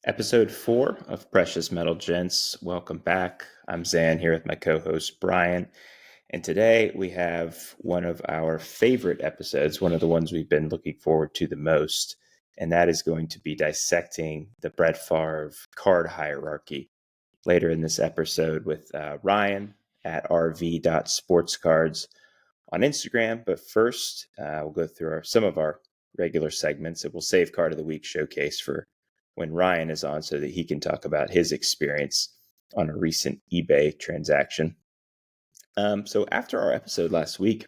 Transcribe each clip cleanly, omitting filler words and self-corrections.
Episode 4 of Precious Metal Gents. Welcome back. I'm Zan here with my co-host Brian. And today we have one of our favorite episodes, one of the ones we've been looking forward to the most. And that is going to be dissecting the Brett Favre card hierarchy later in this episode with Ryan at rv.sportscards on Instagram. But first, we'll go through some of our regular segments. We'll save Card of the Week showcase for when Ryan is on so that he can talk about his experience on a recent eBay transaction. So after our episode last week,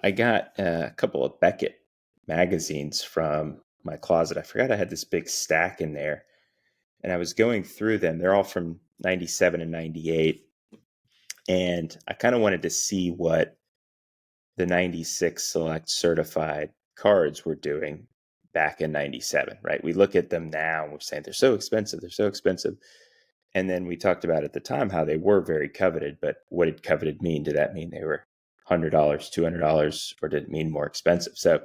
I got a couple of Beckett magazines from my closet. I forgot I had this big stack in there, and I was going through them. They're all from 97 and 98. And I kind of wanted to see what the 96 Select certified cards were doing back in 97, right? We look at them now and we're saying they're so expensive. They're so expensive. And then we talked about at the time how they were very coveted, but what did coveted mean? Did that mean they were $100, $200, or did it mean more expensive? So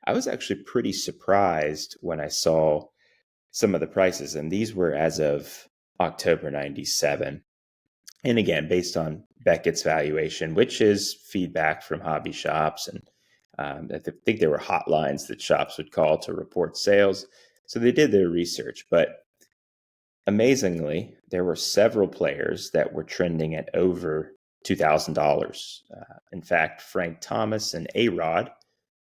I was actually pretty surprised when I saw some of the prices, and these were as of October 97. And again, based on Beckett's valuation, which is feedback from hobby shops. And I think there were hotlines that shops would call to report sales. So they did their research. But amazingly, there were several players that were trending at over $2,000. In fact, Frank Thomas and A-Rod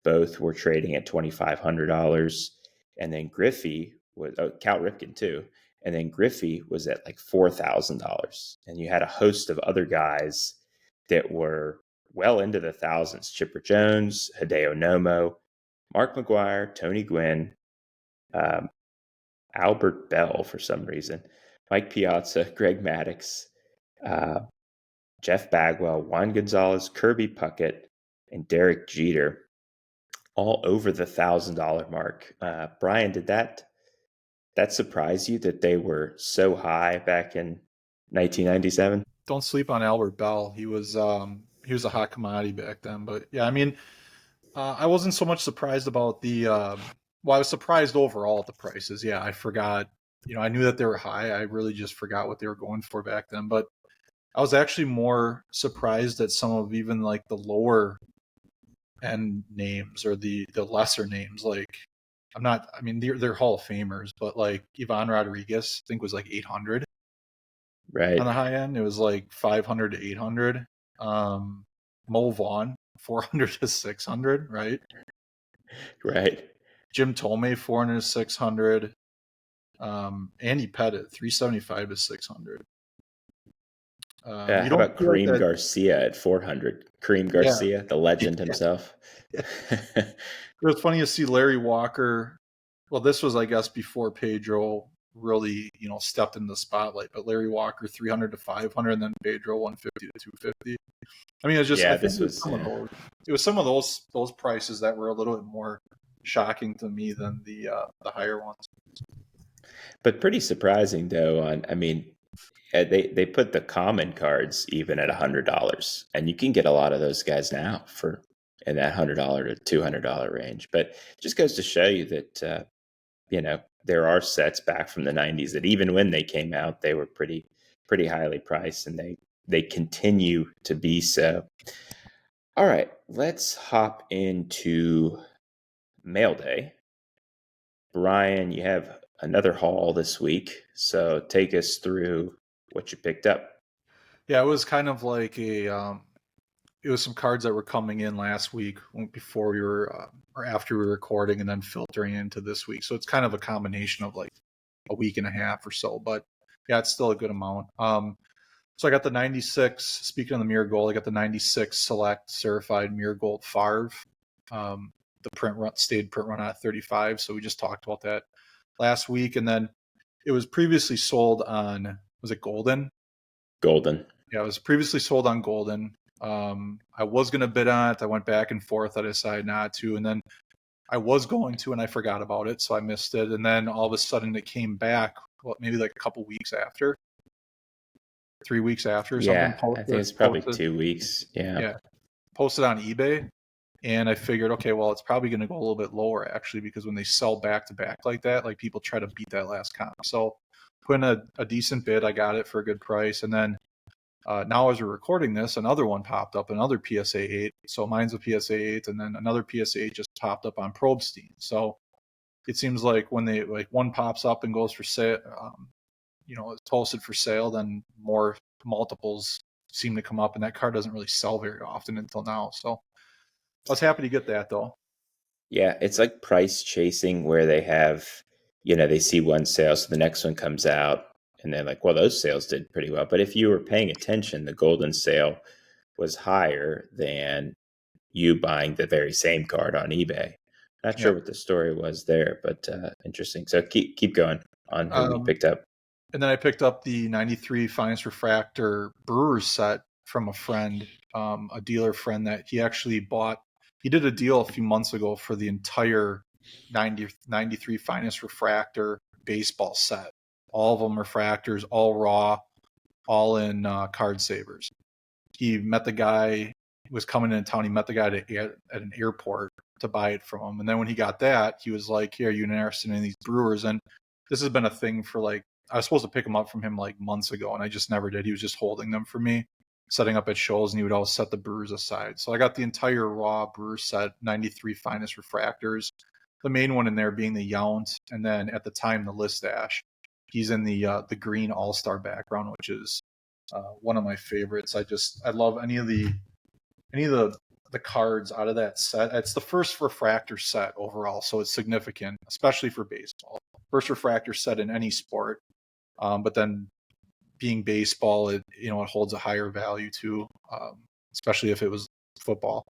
both were trading at $2,500. And then Griffey was, Cal Ripken too. And then Griffey was at like $4,000. And you had a host of other guys that were well into the thousands. Chipper Jones, Hideo Nomo, Mark McGuire, Tony Gwynn, Albert Bell for some reason, Mike Piazza, Greg Maddux, Jeff Bagwell, Juan Gonzalez, Kirby Puckett, and Derek Jeter, all over the $1,000 mark. Brian, did that surprise you that they were so high back in 1997? Don't sleep on Albert Bell. He was a hot commodity back then. But yeah, I mean, I wasn't so much surprised about the. Well, I was surprised overall at the prices. Yeah, I forgot. I knew that they were high. I really just forgot what they were going for back then. But I was actually more surprised at some of even like the lower end names or the lesser names. Like I'm not. I mean, they're Hall of Famers, but like Ivan Rodriguez, I think was like 800. Right. On the high end. It was like 500 to 800. Mo Vaughn, 400 to 600, right? Right. Jim Tomei, 400 to 600. Andy Pettit, 375 to 600. How about Kareem Garcia at 400? Kareem Garcia, the legend himself. It was funny to see Larry Walker. Well, this was, I guess, before Pedro really, stepped in the spotlight. But Larry Walker, 300 to 500, and then Pedro, 150 to 250. I mean, it was just it was some of those prices that were a little bit more shocking to me than the higher ones. But pretty surprising though. They put the common cards even at $100, and you can get a lot of those guys now for in that $100 to $200 range. But it just goes to show you that there are sets back from the 90s that even when they came out, they were pretty highly priced, and they continue to be so. All right, let's hop into mail day. Brian, you have another haul this week, so take us through what you picked up. Yeah, it was kind of like it was some cards that were coming in last week before we were or after we were recording, and then filtering into this week. So it's kind of a combination of like a week and a half or so, but yeah, it's still a good amount. So I got the 96, speaking of the Mirror Gold, I got the 96 Select Certified Mirror Gold Favre. The print run at 35. So we just talked about that last week. And then it was previously sold on, was it Golden? Golden. Yeah, it was previously sold on Golden. I was going to bid on it. I went back and forth. I decided not to. And then I was going to, and I forgot about it. So I missed it. And then all of a sudden it came back, maybe like a couple weeks after. 3 weeks after. Yeah, I think it's probably 2 weeks. Yeah. Posted on eBay. And I figured, okay, well, it's probably going to go a little bit lower actually, because when they sell back to back like that, like people try to beat that last comp. So put in a decent bid. I got it for a good price. And then now as we're recording this, another one popped up, another PSA 8. So mine's a PSA 8, and then another PSA 8 just popped up on Probstein. So it seems like when they like one pops up and goes for sale, it's posted for sale, then more multiples seem to come up, and that card doesn't really sell very often until now. So I was happy to get that though. Yeah, it's like price chasing where they have, they see one sale, so the next one comes out, and they're like, well, those sales did pretty well. But if you were paying attention, the golden sale was higher than you buying the very same card on eBay. Not sure Yeah. what the story was there, but interesting. So keep going on who we picked up. And then I picked up the 93 Finest Refractor Brewers set from a friend, a dealer friend that he actually bought. He did a deal a few months ago for the entire 93 Finest Refractor baseball set. All of them refractors, all raw, all in card savers. He met the guy, was coming into town. He met the guy at an airport to buy it from him. And then when he got that, he was like, "Here, are you interested in these brewers?" And this has been a thing for like, I was supposed to pick them up from him like months ago, and I just never did. He was just holding them for me, setting up at shows, and he would always set the brewers aside. So I got the entire raw brewer set, 93 Finest Refractors. The main one in there being the Yount, and then at the time the Listash. He's in the green All-Star background, which is one of my favorites. I love any of the cards out of that set. It's the first refractor set overall, so it's significant, especially for baseball. First refractor set in any sport, but then being baseball, it holds a higher value too, especially if it was football.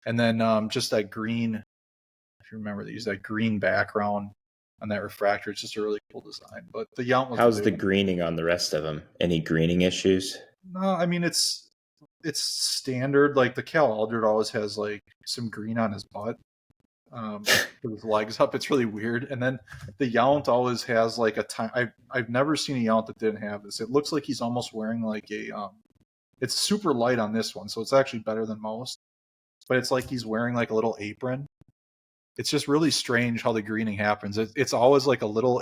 And then just that green, if you remember, they use that green background on that refractor. It's just a really cool design. But the Yount was How's the greening on the rest of them? Any greening issues? No, I mean it's standard. Like the Cal Eldred always has like some green on his butt, with his legs up. It's really weird. And then the Yount always has like a time. I've never seen a Yount that didn't have this. It looks like he's almost wearing like a. It's super light on this one, so it's actually better than most. But it's like he's wearing like a little apron. It's just really strange how the greening happens. It's always like a little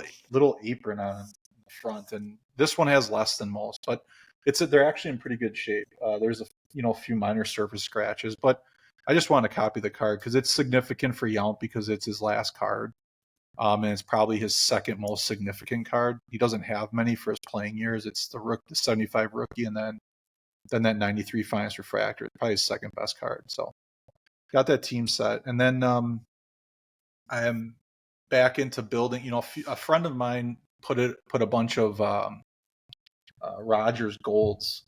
apron on the front, and this one has less than most, but they're actually in pretty good shape. There's a few minor surface scratches, but I just want to copy the card because it's significant for Yount because it's his last card, and it's probably his second most significant card. He doesn't have many for his playing years. It's the 75 rookie, and then that 93 Finest Refractor, probably his second best card. So got that team set, and then I am back into building. A friend of mine put a bunch of Rogers golds,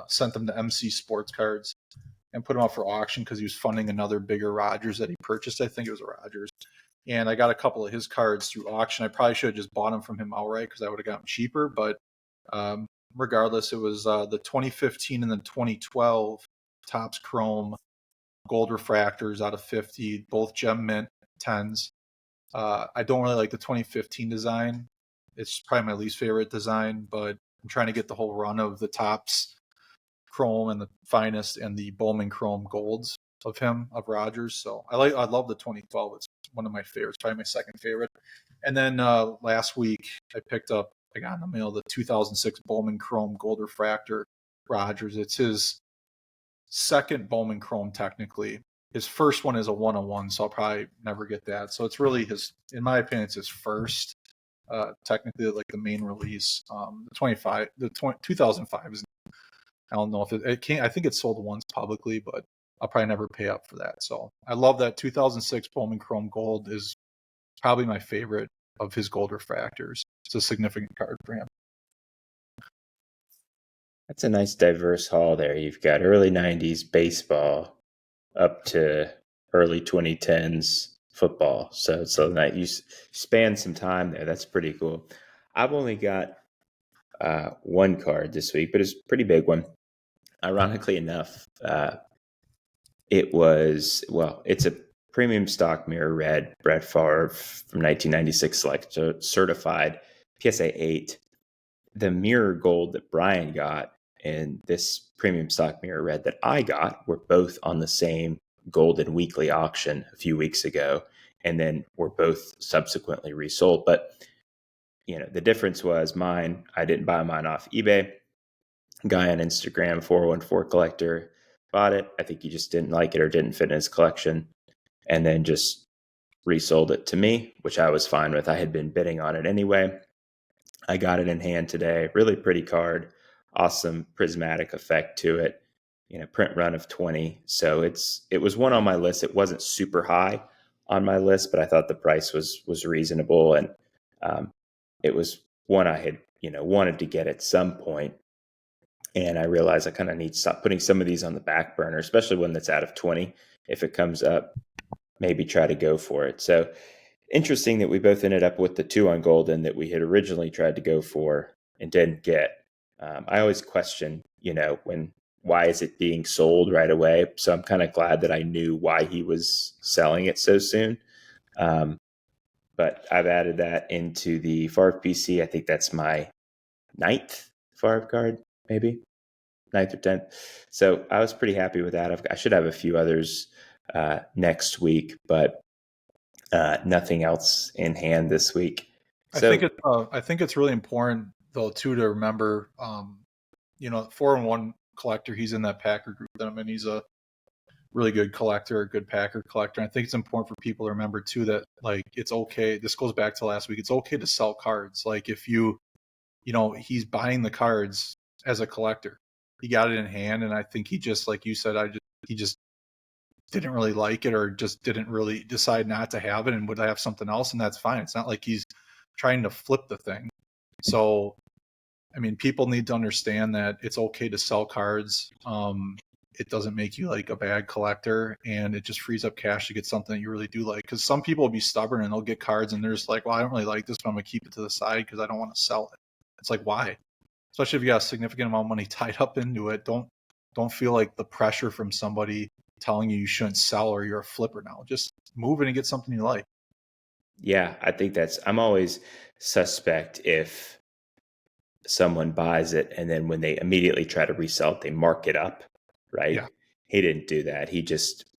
sent them to MC Sports Cards, and put them up for auction because he was funding another bigger Rogers that he purchased. I think it was a Rogers. And I got a couple of his cards through auction. I probably should have just bought them from him outright because I would have gotten cheaper. But regardless, it was the 2015 and the 2012 Topps Chrome gold refractors out of 50, both gem mint 10s. I don't really like the 2015 design. It's probably my least favorite design, but I'm trying to get the whole run of the Topps Chrome and the Finest and the Bowman Chrome golds of Rogers. So I love the 2012. It's one of my favorites, probably my second favorite. And then last week I got in the mail the 2006 Bowman Chrome gold refractor Rogers. It's his second Bowman Chrome technically. His first one is a 101, so I'll probably never get that. So it's really in my opinion, it's his first, technically like the main release. The 2005 is, I don't know if it can't, I think it's sold once publicly, but I'll probably never pay up for that. So I love that 2006 Bowman Chrome Gold is probably my favorite of his gold refractors. It's a significant card for him. That's a nice diverse haul there. You've got early 90s baseball up to early 2010s football. So that you span some time there. That's pretty cool. I've only got one card this week, but it's a pretty big one. Ironically enough, it's a premium stock mirror red Brett Favre from 1996 select certified PSA 8. The mirror gold that Brian got and this premium stock mirror red that I got were both on the same Golden Weekly auction a few weeks ago, and then were both subsequently resold. But the difference was mine. I didn't buy mine off eBay. Guy on Instagram, 414 collector, bought it. I think he just didn't like it or didn't fit in his collection, and then just resold it to me, which I was fine with. I had been bidding on it anyway. I got it in hand today. Really pretty card. Awesome prismatic effect to it. Print run of 20. So it was one on my list. It wasn't super high on my list, but I thought the price was reasonable, and it was one I had wanted to get at some point. And I realized I kind of need to stop putting some of these on the back burner, especially one that's out of 20. If it comes up, maybe try to go for it. So interesting that we both ended up with the 2 on Golden that we had originally tried to go for and didn't get. I always question, why is it being sold right away? So I'm kind of glad that I knew why he was selling it so soon. But I've added that into the Favre PC. I think that's my 9th Favre card, maybe 9th or 10th. So I was pretty happy with that. I should have a few others next week, but nothing else in hand this week. So, I think it's really important though too to remember, 4-1 collector. He's in that Packer group. I mean, he's a really good collector, a good Packer collector. And I think it's important for people to remember too that like it's okay. This goes back to last week. It's okay to sell cards. Like if he's buying the cards as a collector. He got it in hand, and I think he just, like you said, he just didn't really like it, or just didn't really decide not to have it and would have something else, and that's fine. It's not like he's trying to flip the thing. So, I mean, people need to understand that it's okay to sell cards. It doesn't make you like a bad collector, and it just frees up cash to get something that you really do like. Because some people will be stubborn and they'll get cards and they're just like, well, I don't really like this, but I'm going to keep it to the side because I don't want to sell it. It's like, why? Especially if you got a significant amount of money tied up into it. Don't feel like the pressure from somebody telling you shouldn't sell or you're a flipper now. Just move in and get something you like. Yeah, I think I'm always suspect if someone buys it and then when they immediately try to resell it, they mark it up, right? Yeah. He didn't do that.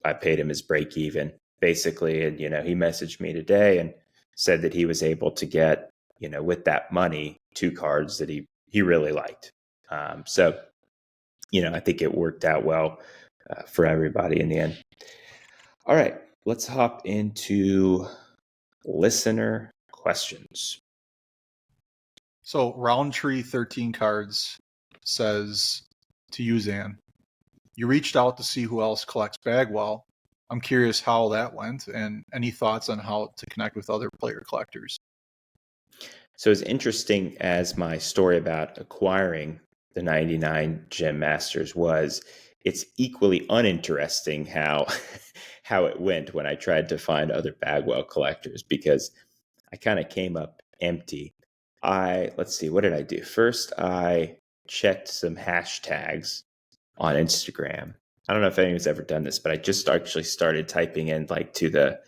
I paid him his break even basically. And, he messaged me today and said that he was able to get, with that money, 2 cards that he really liked. So, I think it worked out well for everybody in the end. All right, let's hop into listener questions. So Roundtree 13 cards says to you, Zan, you reached out to see who else collects Bagwell. I'm curious how that went and any thoughts on how to connect with other player collectors. So as interesting as my story about acquiring the 99 Gem Masters was, it's equally uninteresting how it went when I tried to find other Bagwell collectors, because I kind of came up empty. Let's see, what did I do? First, I checked some hashtags on Instagram. I don't know if anyone's ever done this, but I just actually started typing in like to the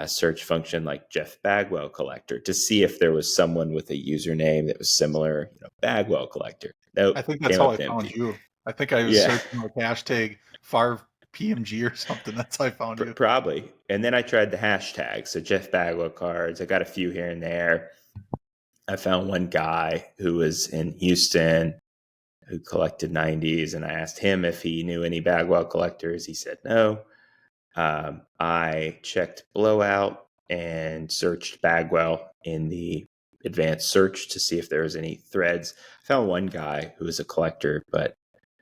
search function like Jeff Bagwell collector to see if there was someone with a username that was similar, Bagwell collector. Nope. I think that's how I found you. I think I was searching like hashtag Favre PMG or something. That's how I found you. Probably. And then I tried the hashtag. So Jeff Bagwell cards. I got a few here and there. I found one guy who was in Houston who collected 90s, and I asked him if he knew any Bagwell collectors. He said no. I checked Blowout and searched Bagwell in the advanced search to see if there was any threads. I found one guy who was a collector, but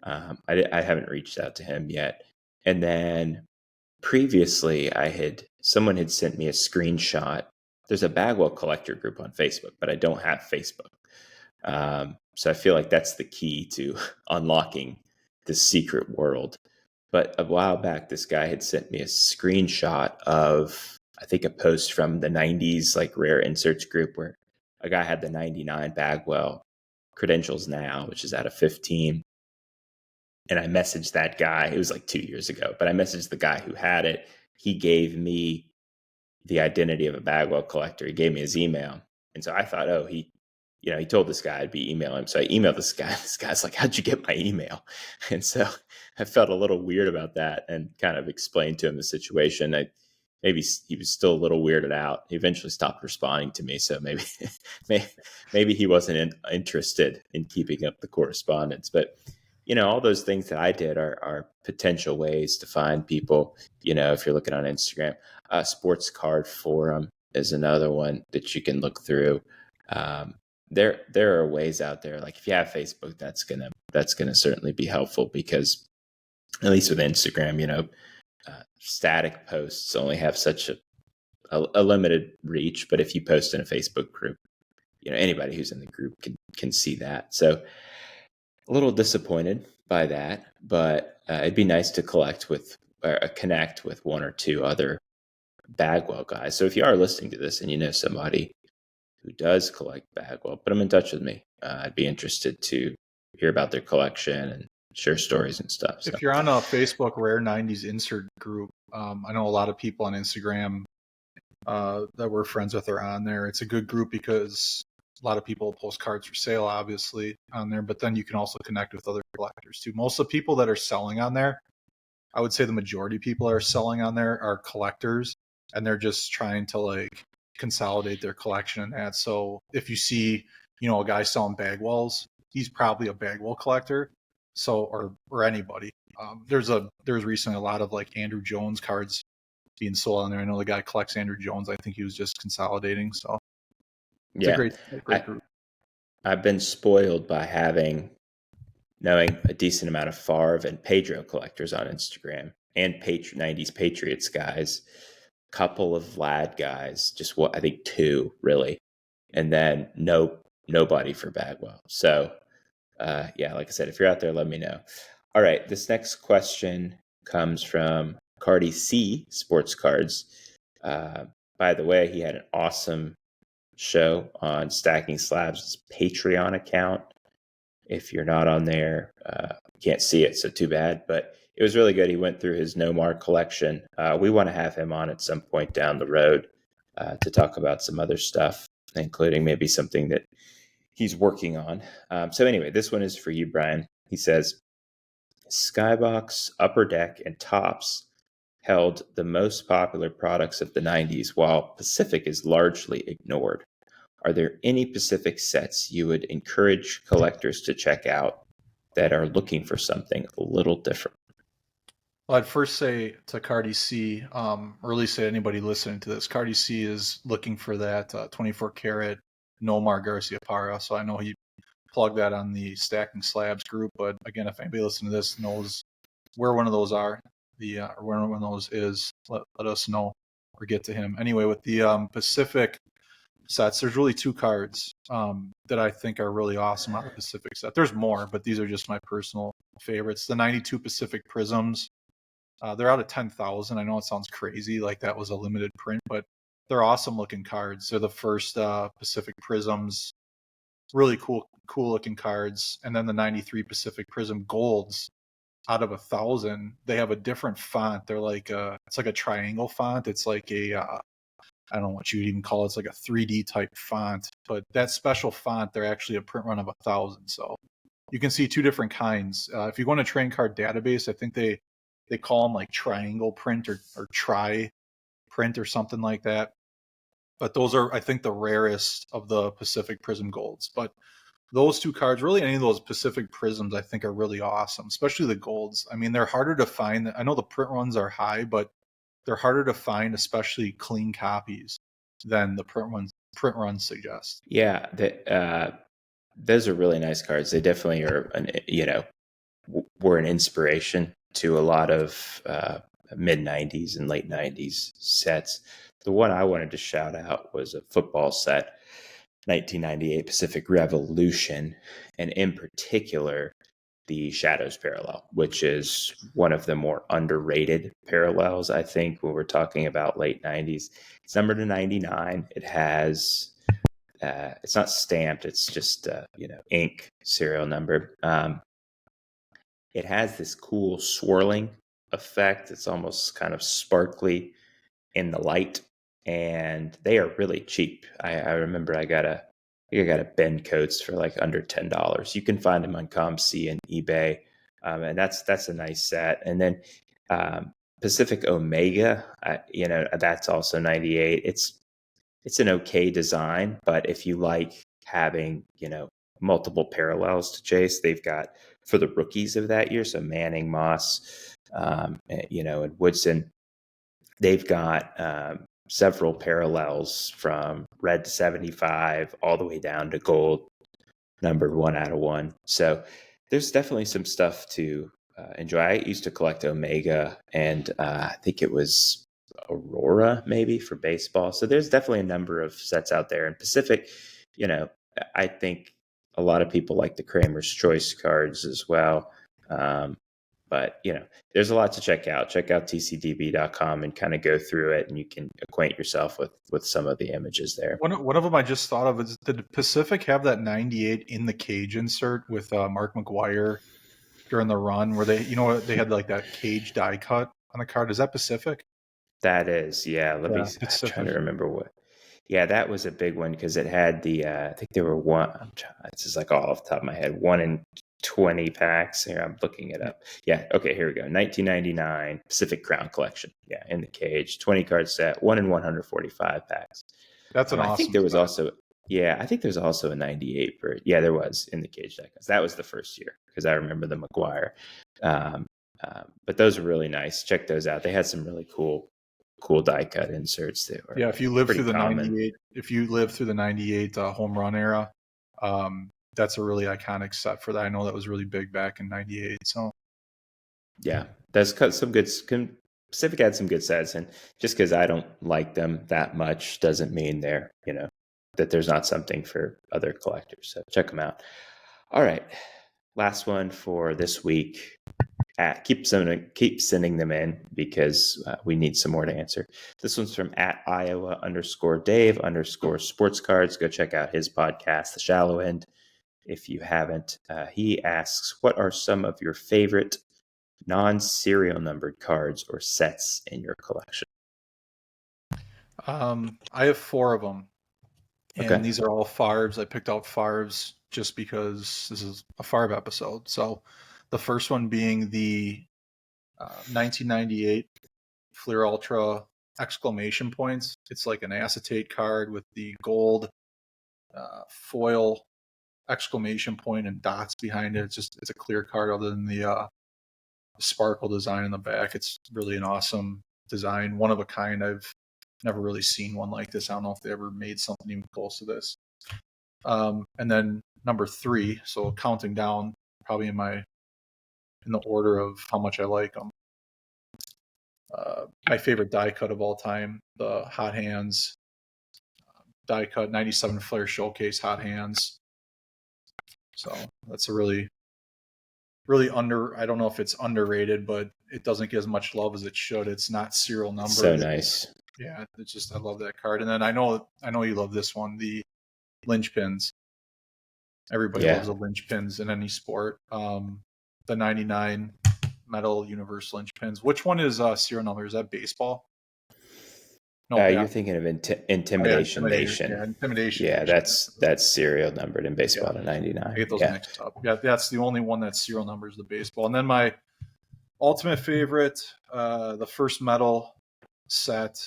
I haven't reached out to him yet. And then previously, someone had sent me a screenshot. There's a Bagwell collector group on Facebook, but I don't have Facebook. So I feel like that's the key to unlocking the secret world. But a while back, this guy had sent me a screenshot of, I think, a post from the 90s, like rare inserts group, where a guy had the 99 Bagwell credentials now, which is out of 15. And I messaged that guy. It was like 2 years ago, but I messaged the guy who had it. He gave me the identity of a Bagwell collector. He gave me his email. And so I thought, oh, he he told this guy I'd be emailing him. So I emailed this guy. This guy's like, how'd you get my email? And so I felt a little weird about that and kind of explained to him the situation. Maybe he was still a little weirded out. He eventually stopped responding to me. So maybe he wasn't interested in keeping up the correspondence. But, all those things that I did are potential ways to find people, if you're looking on Instagram. Sports Card Forum is another one that you can look through. There are ways out there. Like if you have Facebook, that's gonna certainly be helpful, because at least with Instagram, static posts only have such a limited reach. But if you post in a Facebook group, anybody who's in the group can see that. So a little disappointed by that, but it'd be nice to connect with one or two other Bagwell guys. So if you are listening to this and you know somebody who does collect Bagwell, put them in touch with me. I'd be interested to hear about their collection and share stories and stuff. So. If you're on a Facebook Rare 90s insert group, I know a lot of people on Instagram that we're friends with are on there. It's a good group because a lot of people post cards for sale, obviously, on there, but then you can also connect with other collectors too. Most of the people that are selling on there, I would say the majority of people that are selling on there are collectors, and they're just trying to consolidate their collection and that. So if you see, a guy selling Bagwells, he's probably a Bagwell collector. So, or anybody. There's recently a lot of Andrew Jones cards being sold on there. I know the guy collects Andrew Jones. I think he was just consolidating. So it's a great group. I've been spoiled by knowing a decent amount of Favre and Pedro collectors on Instagram, and 90s Patriots guys, couple of Vlad guys, just I think two really, and then nobody for Bagwell. So like I said, if you're out there, let me know. All right, this next question comes from Cardi C Sports Cards. By the way, he had an awesome show on Stacking Slabs' Patreon account. If you're not on there, you can't see it, so too bad. But it was really good. He went through his Nomar collection. We want to have him on at some point down the road to talk about some other stuff, including maybe something that he's working on. So anyway, this one is for you, Brian. He says, Skybox, Upper Deck, and Tops held the most popular products of the 90s, while Pacific is largely ignored. Are there any Pacific sets you would encourage collectors to check out that are looking for something a little different? Well, I'd first say to Cardi C, or at least to anybody listening to this, Cardi C is looking for that 24 karat Nomar Garcia Parra. So I know he plugged that on the Stacking Slabs group. But again, if anybody listening to this knows where one of those are, or where one of those is, let us know or get to him. Anyway, with the Pacific sets, there's really two cards that I think are really awesome on the Pacific set. There's more, but these are just my personal favorites. The 92 Pacific Prisms. They're out of 10,000. I know it sounds crazy, like that was a limited print, but they're awesome looking cards. They're the first Pacific Prisms, really cool looking cards. And then the 93 Pacific Prism Golds, out of 1,000, they have a different font. They're it's like a triangle font. It's like I don't know what you would even call it. It's like a 3D type font, but that special font, they're actually a print run of 1,000. So you can see two different kinds. If you go on a trading card database, I think they call them like triangle print or tri print or something like that. But those are, I think, the rarest of the Pacific Prism Golds. But those two cards, really any of those Pacific Prisms, I think are really awesome, especially the Golds. I mean, they're harder to find. I know the print runs are high, but they're harder to find, especially clean copies, than the print runs suggest. Yeah, those are really nice cards. They definitely are, were an inspiration to a lot of mid 90s and late 90s sets. The one I wanted to shout out was a football set, 1998 Pacific Revolution, and in particular, the Shadows parallel, which is one of the more underrated parallels, I think, when we're talking about late 90s. It's numbered to 99. It has, it's not stamped, it's just, ink serial number. It has this cool swirling effect. It's almost kind of sparkly in the light, and they are really cheap. I remember I got think I got a Ben Coates for like under $10. You can find them on ComC and eBay, and that's a nice set. And then Pacific Omega, that's also 98. It's an okay design, but if you like having multiple parallels to chase, they've got for the rookies of that year. So Manning, Moss, and Woodson, they've got several parallels from red to 75 all the way down to gold, numbered 1/1. So there's definitely some stuff to enjoy. I used to collect Omega, and I think it was Aurora maybe for baseball. So there's definitely a number of sets out there. And Pacific, I think a lot of people like the Kramer's Choice cards as well. But there's a lot to check out. Check out tcdb.com and kind of go through it, and you can acquaint yourself with some of the images there. One of them I just thought of is, did Pacific have that 98 in the cage insert with Mark McGuire during the run where they had like that cage die cut on the card? Is that Pacific? That is, yeah. I'm trying to remember what. Yeah, that was a big one because it had the. I think there were this is like all off the top of my head. 1 in 20 packs. Here, I'm looking it up. Yeah, okay, here we go. 1999 Pacific Crown Collection. Yeah, in the cage, 20 card set, 1 in 145 packs. That's an awesome. I think there was also. Yeah, I think there's also a 98 for. Yeah, there was in the cage deck. That was the first year because I remember the McGuire. But those are really nice. Check those out. They had some really cool die cut inserts that were if you live through the 98 home run era, that's a really iconic set for that. I know that was really big back in 98. So yeah, that's cut some good. Pacific had some good sets, and just because I don't like them that much doesn't mean they're that there's not something for other collectors. So check them out. All right, last one for this week. Keep sending them in because we need some more to answer. This one's from @Iowa_Dave_sports_cards. Go check out his podcast, The Shallow End, if you haven't. He asks, what are some of your favorite non-serial numbered cards or sets in your collection? I have 4 of them, and these are all Favres. I picked out Favres just because this is a Favre episode. So the first one being the 1998 Fleer Ultra exclamation points. It's like an acetate card with the gold foil exclamation point and dots behind it. It's a clear card other than the sparkle design in the back. It's really an awesome design, one of a kind. I've never really seen one like this. I don't know if they ever made something even close to this. And then number 3, so counting down, probably in the order of how much I like them. My favorite die cut of all time, the Hot Hands die cut 97 Flair Showcase Hot Hands. So that's a really, really I don't know if it's underrated, but it doesn't get as much love as it should. It's not serial numbered. So nice. Yeah, it's just, I love that card. And then I know you love this one, the linchpins. Everybody loves the linchpins in any sport. The 99 metal universe linchpins. Which one is serial number? Is that baseball? No, you're thinking of Intimidation Nation. Yeah, Intimidation. Yeah, that's serial numbered in baseball to 99. I get those mixed up. Yeah, that's the only one that's serial numbers, the baseball. And then my ultimate favorite, the first metal set,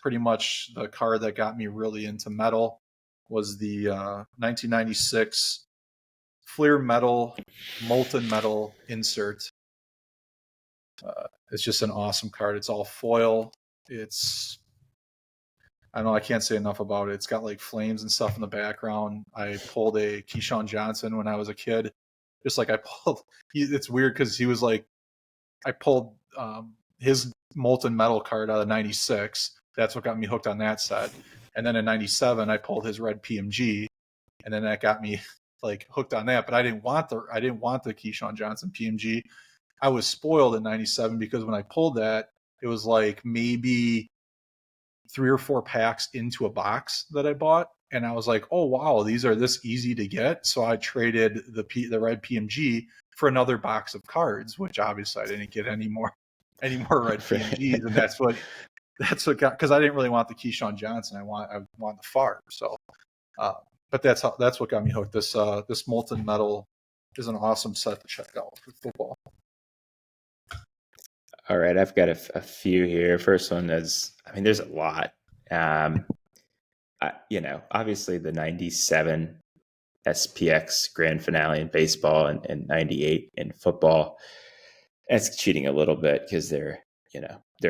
pretty much the card that got me really into metal, was the 1996 Fleer Metal Molten Metal insert. It's just an awesome card. It's all foil. I know I can't say enough about it. It's got like flames and stuff in the background. I pulled a Keyshawn Johnson when I was a kid. Just like it's weird because he was like, I pulled his Molten Metal card out of 96. That's what got me hooked on that set. And then in 97, I pulled his red PMG, and then that got me like hooked on that. But I didn't want the Keyshawn Johnson PMG. I was spoiled in 97 because when I pulled that, it was like maybe 3 or 4 packs into a box that I bought. And I was like, oh, wow, these are this easy to get. So I traded the red PMG for another box of cards, which obviously I didn't get any more red PMGs. And that's what got, because I didn't really want the Keyshawn Johnson. I want the Favre. So but that's what got me hooked. This molten metal is an awesome set to check out for football. All right, I've got a few here. First one is, there's a lot. Obviously the 97 SPX grand finale in baseball and 98 in football. That's cheating a little bit because they're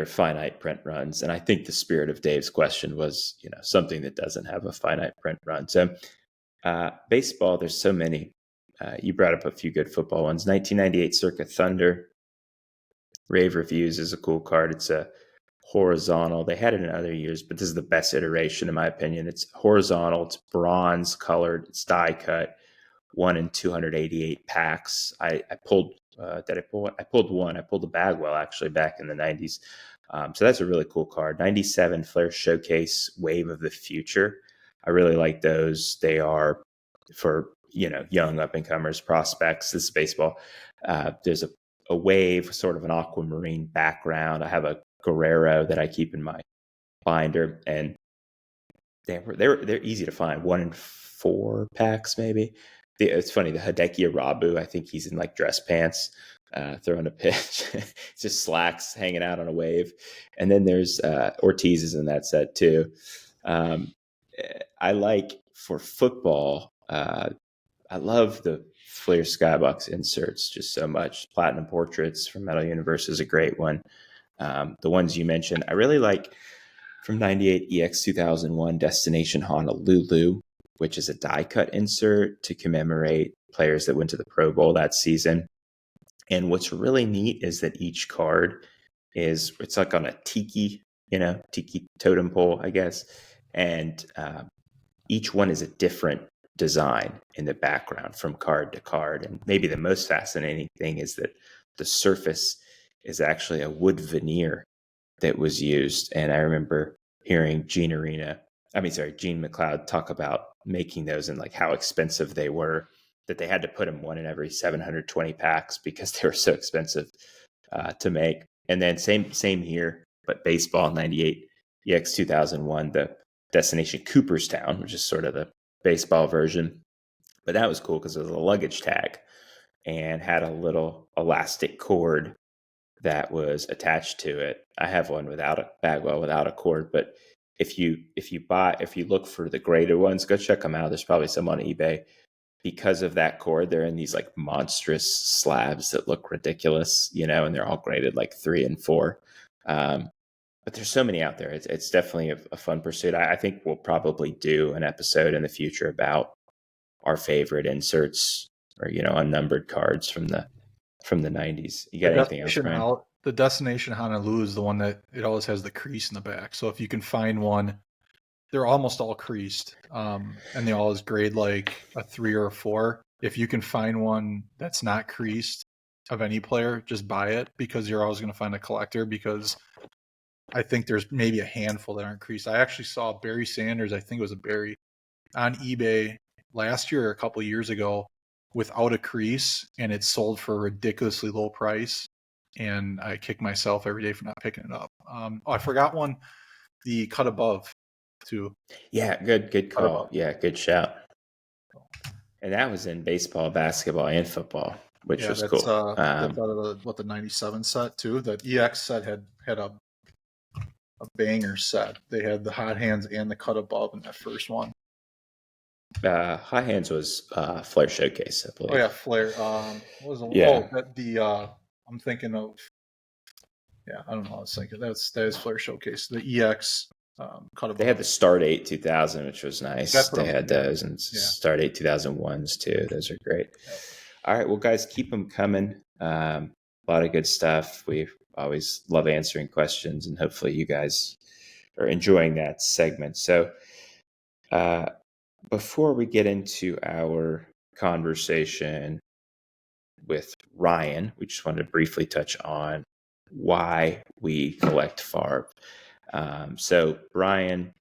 finite print runs. And I think the spirit of Dave's question was, something that doesn't have a finite print run. So baseball, there's so many. You brought up a few good football ones. 1998 Circa Thunder. Rave Reviews is a cool card. It's a horizontal. They had it in other years, but this is the best iteration in my opinion. It's horizontal. It's bronze colored. It's die cut. 1 in 288 packs. I pulled. Did I pull? I pulled one. I pulled a Bagwell actually back in the 90s. So that's a really cool card. 97 Flair Showcase Wave of the Future. I really like those. They are for young up and comers, prospects. This is baseball. There's a wave, sort of an aquamarine background. I have a Guerrero that I keep in my binder, and they're easy to find. 1 in 4 packs, maybe. It's funny, the Hideki Arabu, I think he's in like dress pants, throwing a pitch. It's just slacks hanging out on a wave. And then there's Ortiz is in that set too. I like for football, I love the Fleer Skybox inserts just so much. Platinum Portraits from Metal Universe is a great one. The ones you mentioned, I really like from 98 EX 2001 Destination Honolulu, which is a die cut insert to commemorate players that went to the Pro Bowl that season. And what's really neat is that each card it's like on a tiki totem pole, I guess. And each one is a different design in the background from card to card. And maybe the most fascinating thing is that the surface is actually a wood veneer that was used. And I remember hearing Gene McLeod talk about making those and like how expensive they were, that they had to put them 1 in every 720 packs because they were so expensive to make. And then same here, but baseball 98 EX 2001, the Destination Cooperstown, which is sort of the baseball version. But that was cool because it was a luggage tag and had a little elastic cord that was attached to it. I have one without a cord, but if you look for the graded ones, go check them out. There's probably some on eBay. Because of that cord, they're in these like monstrous slabs that look ridiculous, and they're all graded like 3 and 4. But there's so many out there. It's definitely a fun pursuit. I think we'll probably do an episode in the future about our favorite inserts or unnumbered cards from the 90s. You got anything else, Brian? The Destination Honolulu is the one that it always has the crease in the back. So if you can find one, they're almost all creased, and they always grade like a 3 or a 4. If you can find one that's not creased of any player, just buy it, because you're always going to find a collector, because I think there's maybe a handful that aren't creased. I actually saw Barry Sanders, I think it was a Barry, on eBay last year or a couple of years ago without a crease, and it sold for a ridiculously low price. And I kick myself every day for not picking it up. I forgot one, the cut above too. Yeah, good call. Yeah, good shout. And that was in baseball, basketball, and football, which was cool. That's out of the 97 set too. The EX set had a banger set. They had the hot hands and the cut above in that first one. Hot hands was Flair Showcase, I believe. Oh yeah, Flair. What was the I'm thinking of. Yeah, I don't know. I was thinking that is Flair Showcase. The EX cut above. They had the Stardate 2000, which was nice. They had those, and Stardate 2001s too. Those are great. Yeah. All right, well, guys, keep them coming. A lot of good stuff. We always love answering questions, and hopefully you guys are enjoying that segment. So before we get into our conversation with Ryan, we just wanted to briefly touch on why we collect Favre. So Ryan,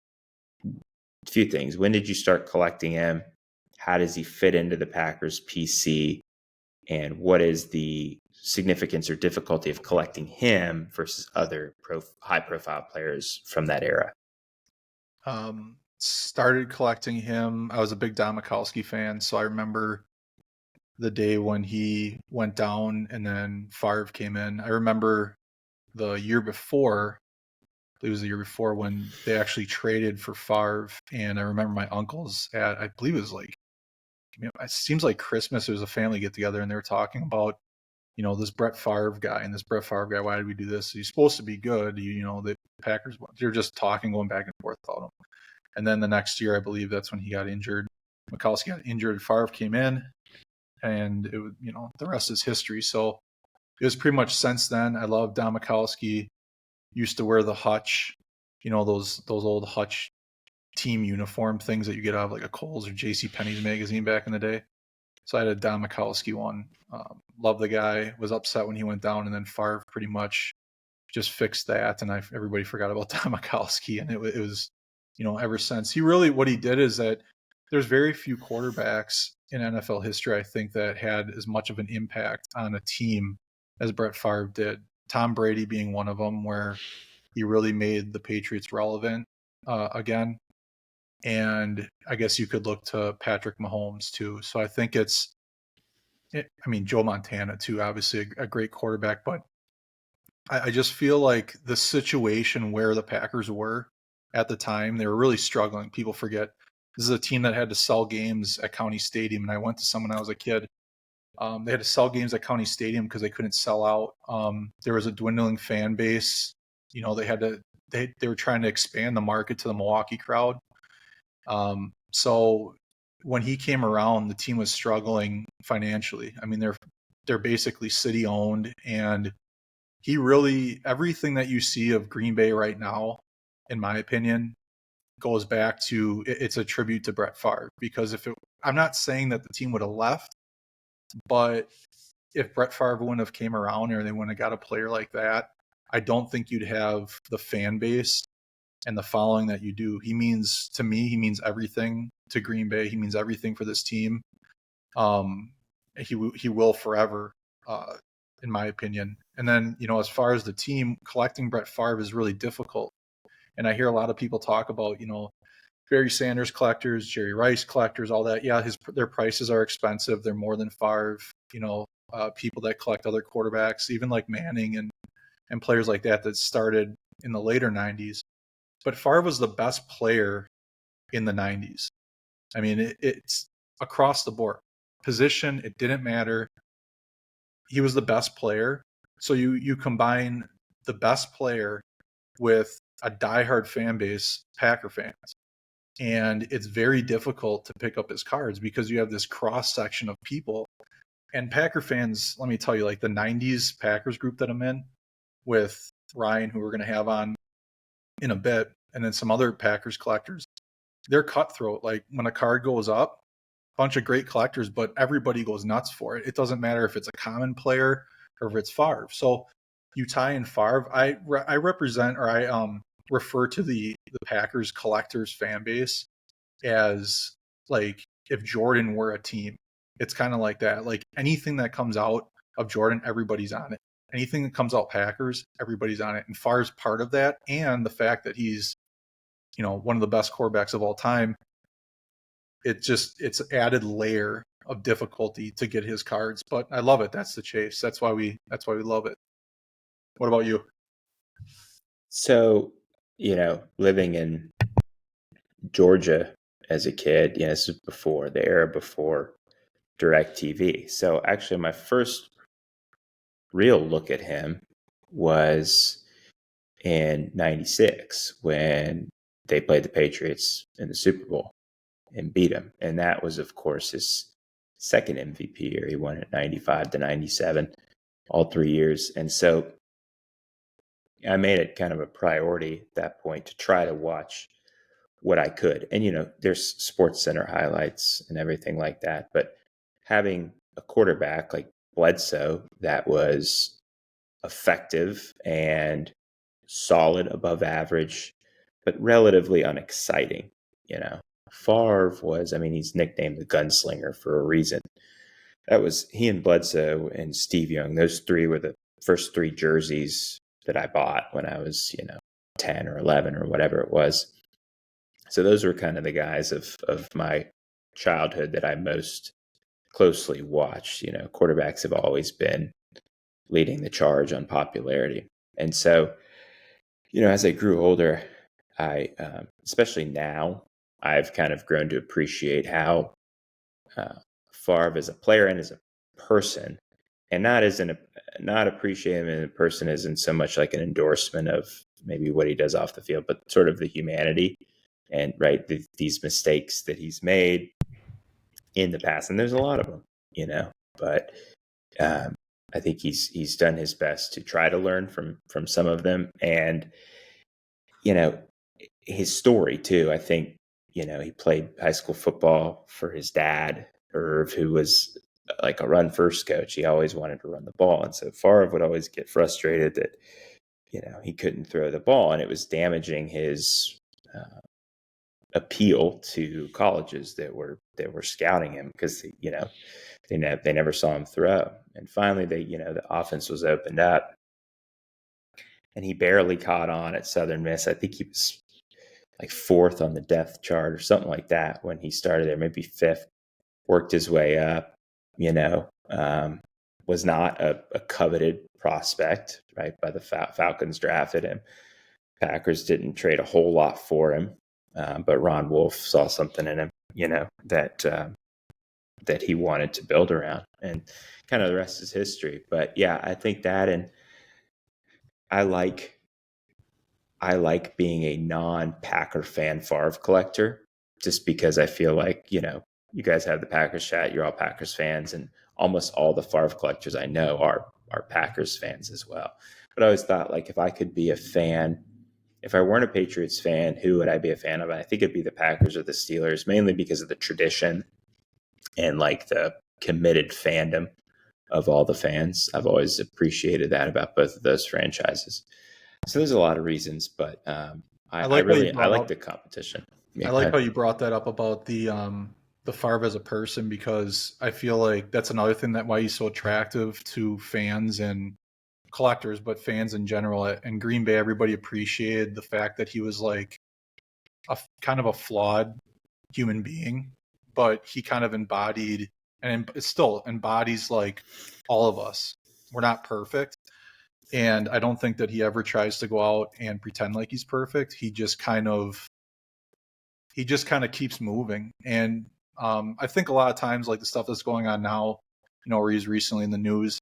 a few things. When did you start collecting him? How does he fit into the Packers PC? And what is the significance or difficulty of collecting him versus other high-profile players from that era? started collecting him. I was a big Don Mikowski fan, so I remember the day when he went down and then Favre came in. I remember the year before, it was the year before when they actually traded for Favre, and I remember my uncles at, I believe it was like, it seems like Christmas, it was a family get together, and they were talking about, this Brett Favre guy and this Brett Favre guy. Why did we do this? He's supposed to be good. The Packers, they're just talking, going back and forth about him. And then the next year, I believe that's when he got injured. Mikowski got injured. Favre came in, and it was, the rest is history. So it was pretty much since then. I love Don Mikowski. Used to wear the Hutch, those old Hutch team uniform things that you get out of like a Kohl's or J.C. Penney's magazine back in the day. So I had a Don Mikowski one. Love the guy. Was upset when he went down, and then Favre pretty much just fixed that, and everybody forgot about Don Mikowski, and it was, ever since. What he did is that there's very few quarterbacks in NFL history, I think, that had as much of an impact on a team as Brett Favre did. Tom Brady being one of them, where he really made the Patriots relevant again. And I guess you could look to Patrick Mahomes too. So I think Joe Montana too, obviously a great quarterback, but I just feel like the situation where the Packers were at the time, they were really struggling. People forget this is a team that had to sell games at County Stadium, and I went to some when I was a kid. They had to sell games at County Stadium because they couldn't sell out. There was a dwindling fan base. They were trying to expand the market to the Milwaukee crowd. So when he came around, the team was struggling financially. I mean, they're basically city owned, and he really, everything that you see of Green Bay right now, in my opinion, goes back to, it's a tribute to Brett Favre. Because I'm not saying that the team would have left, but if Brett Favre wouldn't have came around, or they wouldn't have got a player like that, I don't think you'd have the fan base and the following that you do. He means everything to Green Bay. He means everything for this team. He will forever, in my opinion. And then, as far as the team, collecting Brett Favre is really difficult. And I hear a lot of people talk about, Barry Sanders collectors, Jerry Rice collectors, all that. Yeah, their prices are expensive. They're more than Favre. People that collect other quarterbacks, even like Manning and players like that started in the later 90s. But Favre was the best player in the 90s. I mean, it's across the board. Position, it didn't matter. He was the best player. So you combine the best player with a diehard fan base, Packer fans. And it's very difficult to pick up his cards because you have this cross section of people. And Packer fans, let me tell you, like the 90s Packers group that I'm in with Ryan, who we're going to have on in a bit, and then some other Packers collectors, they're cutthroat. Like when a card goes up, a bunch of great collectors, but everybody goes nuts for it. It doesn't matter if it's a common player or if it's Favre. So you tie in Favre. I represent, or I refer to the Packers collectors fan base as like if Jordan were a team. It's kind of like that. Like anything that comes out of Jordan, everybody's on it. Anything that comes out Packers, everybody's on it. And Favre's part of that. And the fact that he's, one of the best quarterbacks of all time, it's added layer of difficulty to get his cards. But I love it. That's the chase. That's why we love it. What about you? So, living in Georgia as a kid, this is before the era before DirecTV. So actually my first real look at him was in 96 when they played the Patriots in the Super Bowl and beat them. And that was, of course, his second MVP year. He won it 95 to 97, all 3 years. And so I made it kind of a priority at that point to try to watch what I could. And, there's Sports Center highlights and everything like that. But having a quarterback like Bledsoe that was effective and solid above average, but relatively unexciting, Favre was, he's nicknamed the Gunslinger for a reason. That was he and Bledsoe and Steve Young. Those three were the first 3 jerseys that I bought when I was, 10 or 11 or whatever it was. So those were kind of the guys of my childhood that I most closely watched. Quarterbacks have always been leading the charge on popularity. And so, as I grew older, I, especially now, I've kind of grown to appreciate how Favre as a player and as a person, and not appreciate him as a person isn't so much like an endorsement of maybe what he does off the field, but sort of the humanity and these mistakes that he's made in the past, and there's a lot of them, but um, I think he's done his best to try to learn from some of them, and his story too. I think he played high school football for his dad, Irv, who was like a run first coach. He always wanted to run the ball, and so Favre would always get frustrated that he couldn't throw the ball, and it was damaging his appeal to colleges that were scouting him because they never saw him throw. And finally, the offense was opened up, and he barely caught on at Southern Miss. I think he was like fourth on the depth chart or something like that when he started there, maybe fifth. Worked his way up, was not a coveted prospect, right? By the Falcons drafted him. Packers didn't trade a whole lot for him, but Ron Wolf saw something in him, that he wanted to build around, and kind of the rest is history. But yeah, I think that, and I like being a non-Packer fan Favre collector, just because I feel like, you guys have the Packers chat, you're all Packers fans, and almost all the Favre collectors I know are Packers fans as well. But I always thought, like, if I could be a fan, if I weren't a Patriots fan, who would I be a fan of? I think it'd be the Packers or the Steelers, mainly because of the tradition and like the committed fandom of all the fans. I've always appreciated that about both of those franchises. So there's a lot of reasons, but I like like the competition. Yeah, I like how you brought that up about the Favre as a person, because I feel like that's another thing that why he's so attractive to fans and collectors, but fans in general. In Green Bay, everybody appreciated the fact that he was like a kind of a flawed human being, but he kind of embodied, and it still embodies, like, all of us. We're not perfect. And I don't think that he ever tries to go out and pretend like he's perfect. He just kind of keeps moving. And I think a lot of times, like the stuff that's going on now, where he's recently in the news,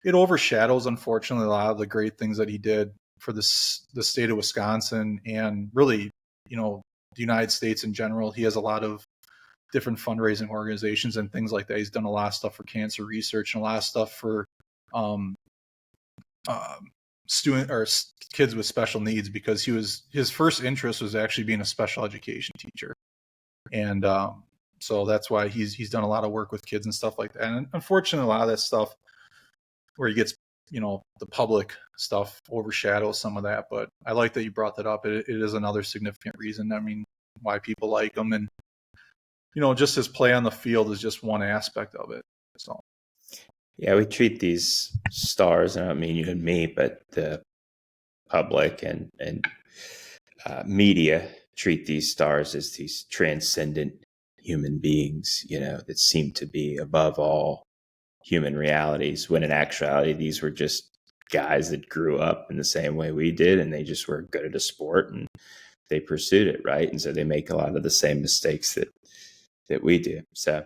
it overshadows, unfortunately, a lot of the great things that he did for the state of Wisconsin, and really, the United States in general. He has a lot of different fundraising organizations and things like that. He's done a lot of stuff for cancer research and a lot of stuff for student or kids with special needs, because his first interest was actually being a special education teacher. And so that's why he's done a lot of work with kids and stuff like that. And unfortunately, a lot of that stuff where he gets, the public stuff overshadows some of that. But I like that you brought that up. It is another significant reason, why people like him. And, just his play on the field is just one aspect of it. So. Yeah, we treat these stars, and I don't mean you and me, but the public and media treat these stars as these transcendent human beings, that seem to be above all human realities, when in actuality, these were just guys that grew up in the same way we did, and they just were good at a sport and they pursued it, right? And so they make a lot of the same mistakes that we do. So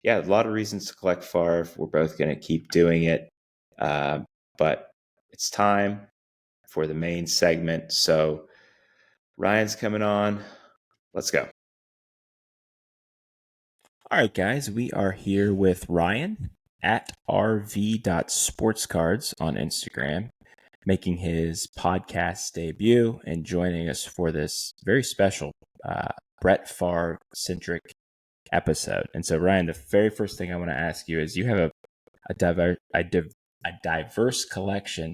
yeah, a lot of reasons to collect Favre. We're both going to keep doing it. But it's time for the main segment. So Ryan's coming on. Let's go. All right, guys, we are here with Ryan at rv.sportscards on Instagram, making his podcast debut and joining us for this very special Brett Favre-centric episode. And so, Ryan, the very first thing I want to ask you is, you have a diverse collection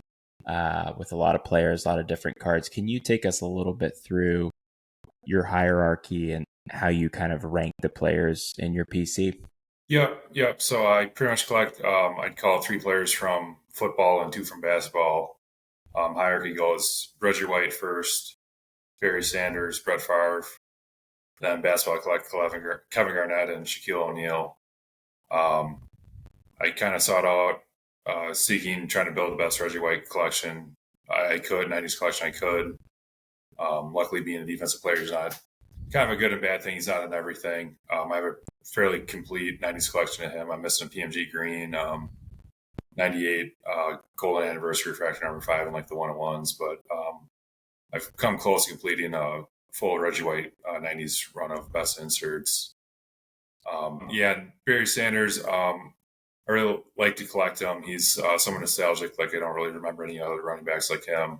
with a lot of players, a lot of different cards. Can you take us a little bit through your hierarchy and how you kind of rank the players in your PC? Yep. So I pretty much collect, I'd call it 3 players from football and 2 from basketball. Hierarchy goes Reggie White first, Barry Sanders, Brett Favre, Then basketball, I collect Kevin Garnett and Shaquille O'Neal. I kind of sought out, trying to build the best Reggie White collection I could, 90s collection I could. Luckily, being a defensive player is not kind of a good and bad thing. He's not in everything. I have a fairly complete 90s collection of him. I'm missing PMG Green, 98 Golden Anniversary Refractor number 5 and like the 101s, but I've come close to completing a full Reggie White 90s run of best inserts. Barry Sanders, I really like to collect him. He's somewhat nostalgic. Like I don't really remember any other running backs like him.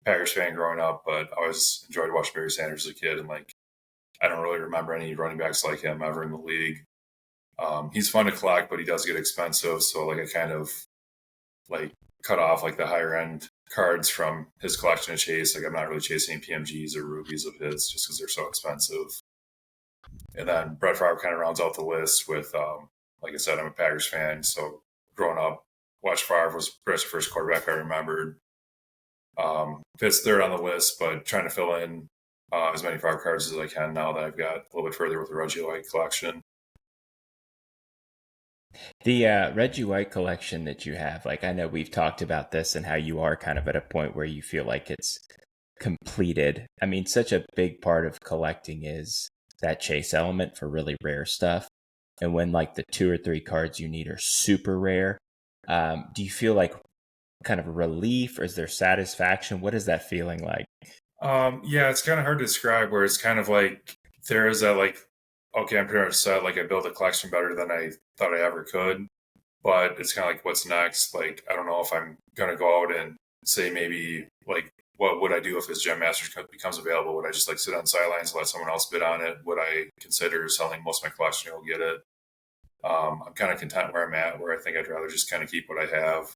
Packers fan growing up, but I always enjoyed watching Barry Sanders as a kid, and like I don't really remember any running backs like him ever in the league. He's fun to collect, but he does get expensive. So like I kind of like cut off like the higher end cards from his collection to chase. Like I'm not really chasing PMGs or rubies of his just because they're so expensive. And then Brett Favre kind of rounds out the list with, like I said, I'm a Packers fan. So growing up, watched Favre was pretty much the first quarterback I remembered. Fits third on the list, but trying to fill in as many Favre cards as I can now that I've got a little bit further with the Reggie White collection. The Reggie White collection that you have, like I know we've talked about this and how you are kind of at a point where you feel like it's completed. I mean, such a big part of collecting is that chase element for really rare stuff. And when like the 2 or 3 cards you need are super rare, do you feel like kind of a relief or is there satisfaction? What is that feeling like? It's kind of hard to describe where it's kind of like there is that like, okay, I'm pretty much set. Like I built a collection better than I thought I ever could, but it's kind of like, what's next? Like, I don't know if I'm going to go out and say maybe like, what would I do if this Gem Masters becomes available? Would I just like sit on sidelines and let someone else bid on it? Would I consider selling most of my collection and go get it? I'm kind of content where I'm at, where I think I'd rather just kind of keep what I have.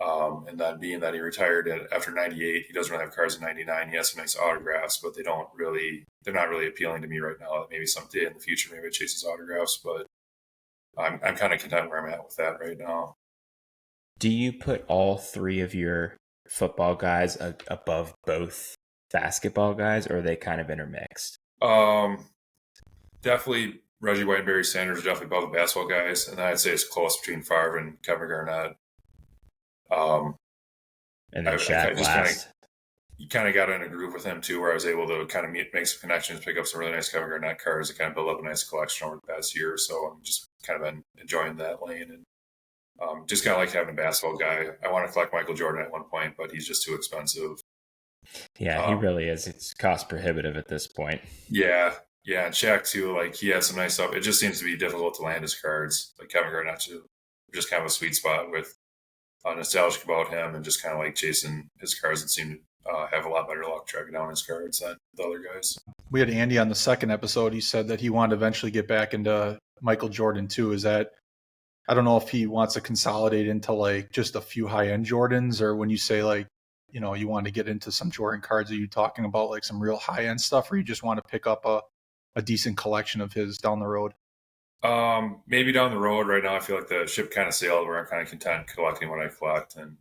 And then being that he retired after 98, he doesn't really have cards in 99. He has some nice autographs, but they're not really appealing to me right now. Maybe someday in the future, maybe I chase his autographs, but I'm kind of content where I'm at with that right now. Do you put all 3 of your football guys above both basketball guys, or are they kind of intermixed? Definitely Reggie White and Barry Sanders are definitely above the basketball guys, and then I'd say it's close between Favre and Kevin Garnett. And then Shaq last. You kind of got in a groove with him too, where I was able to kind of make some connections, pick up some really nice Kevin Garnett cards, and kind of build up a nice collection over the past year or so. I'm just kind of been enjoying that lane, and just kind of like having a basketball guy. I want to collect Michael Jordan at one point, but he's just too expensive. Yeah, he really is. It's cost prohibitive at this point. Yeah, and Shaq too. Like he has some nice stuff. It just seems to be difficult to land his cards. Like Kevin Garnett too, just kind of a sweet spot with nostalgic about him and just kind of like chasing his cards and seem to have a lot better luck tracking down his cards than the other guys. We had Andy on the second episode. He said that he wanted to eventually get back into Michael Jordan too. Is that, I don't know if he wants to consolidate into like just a few high-end Jordans, or when you say like, you know, you want to get into some Jordan cards, are you talking about like some real high-end stuff, or you just want to pick up a decent collection of his down the road? Maybe down the road. Right now I feel like the ship kind of sailed where I'm kind of content collecting what I collect and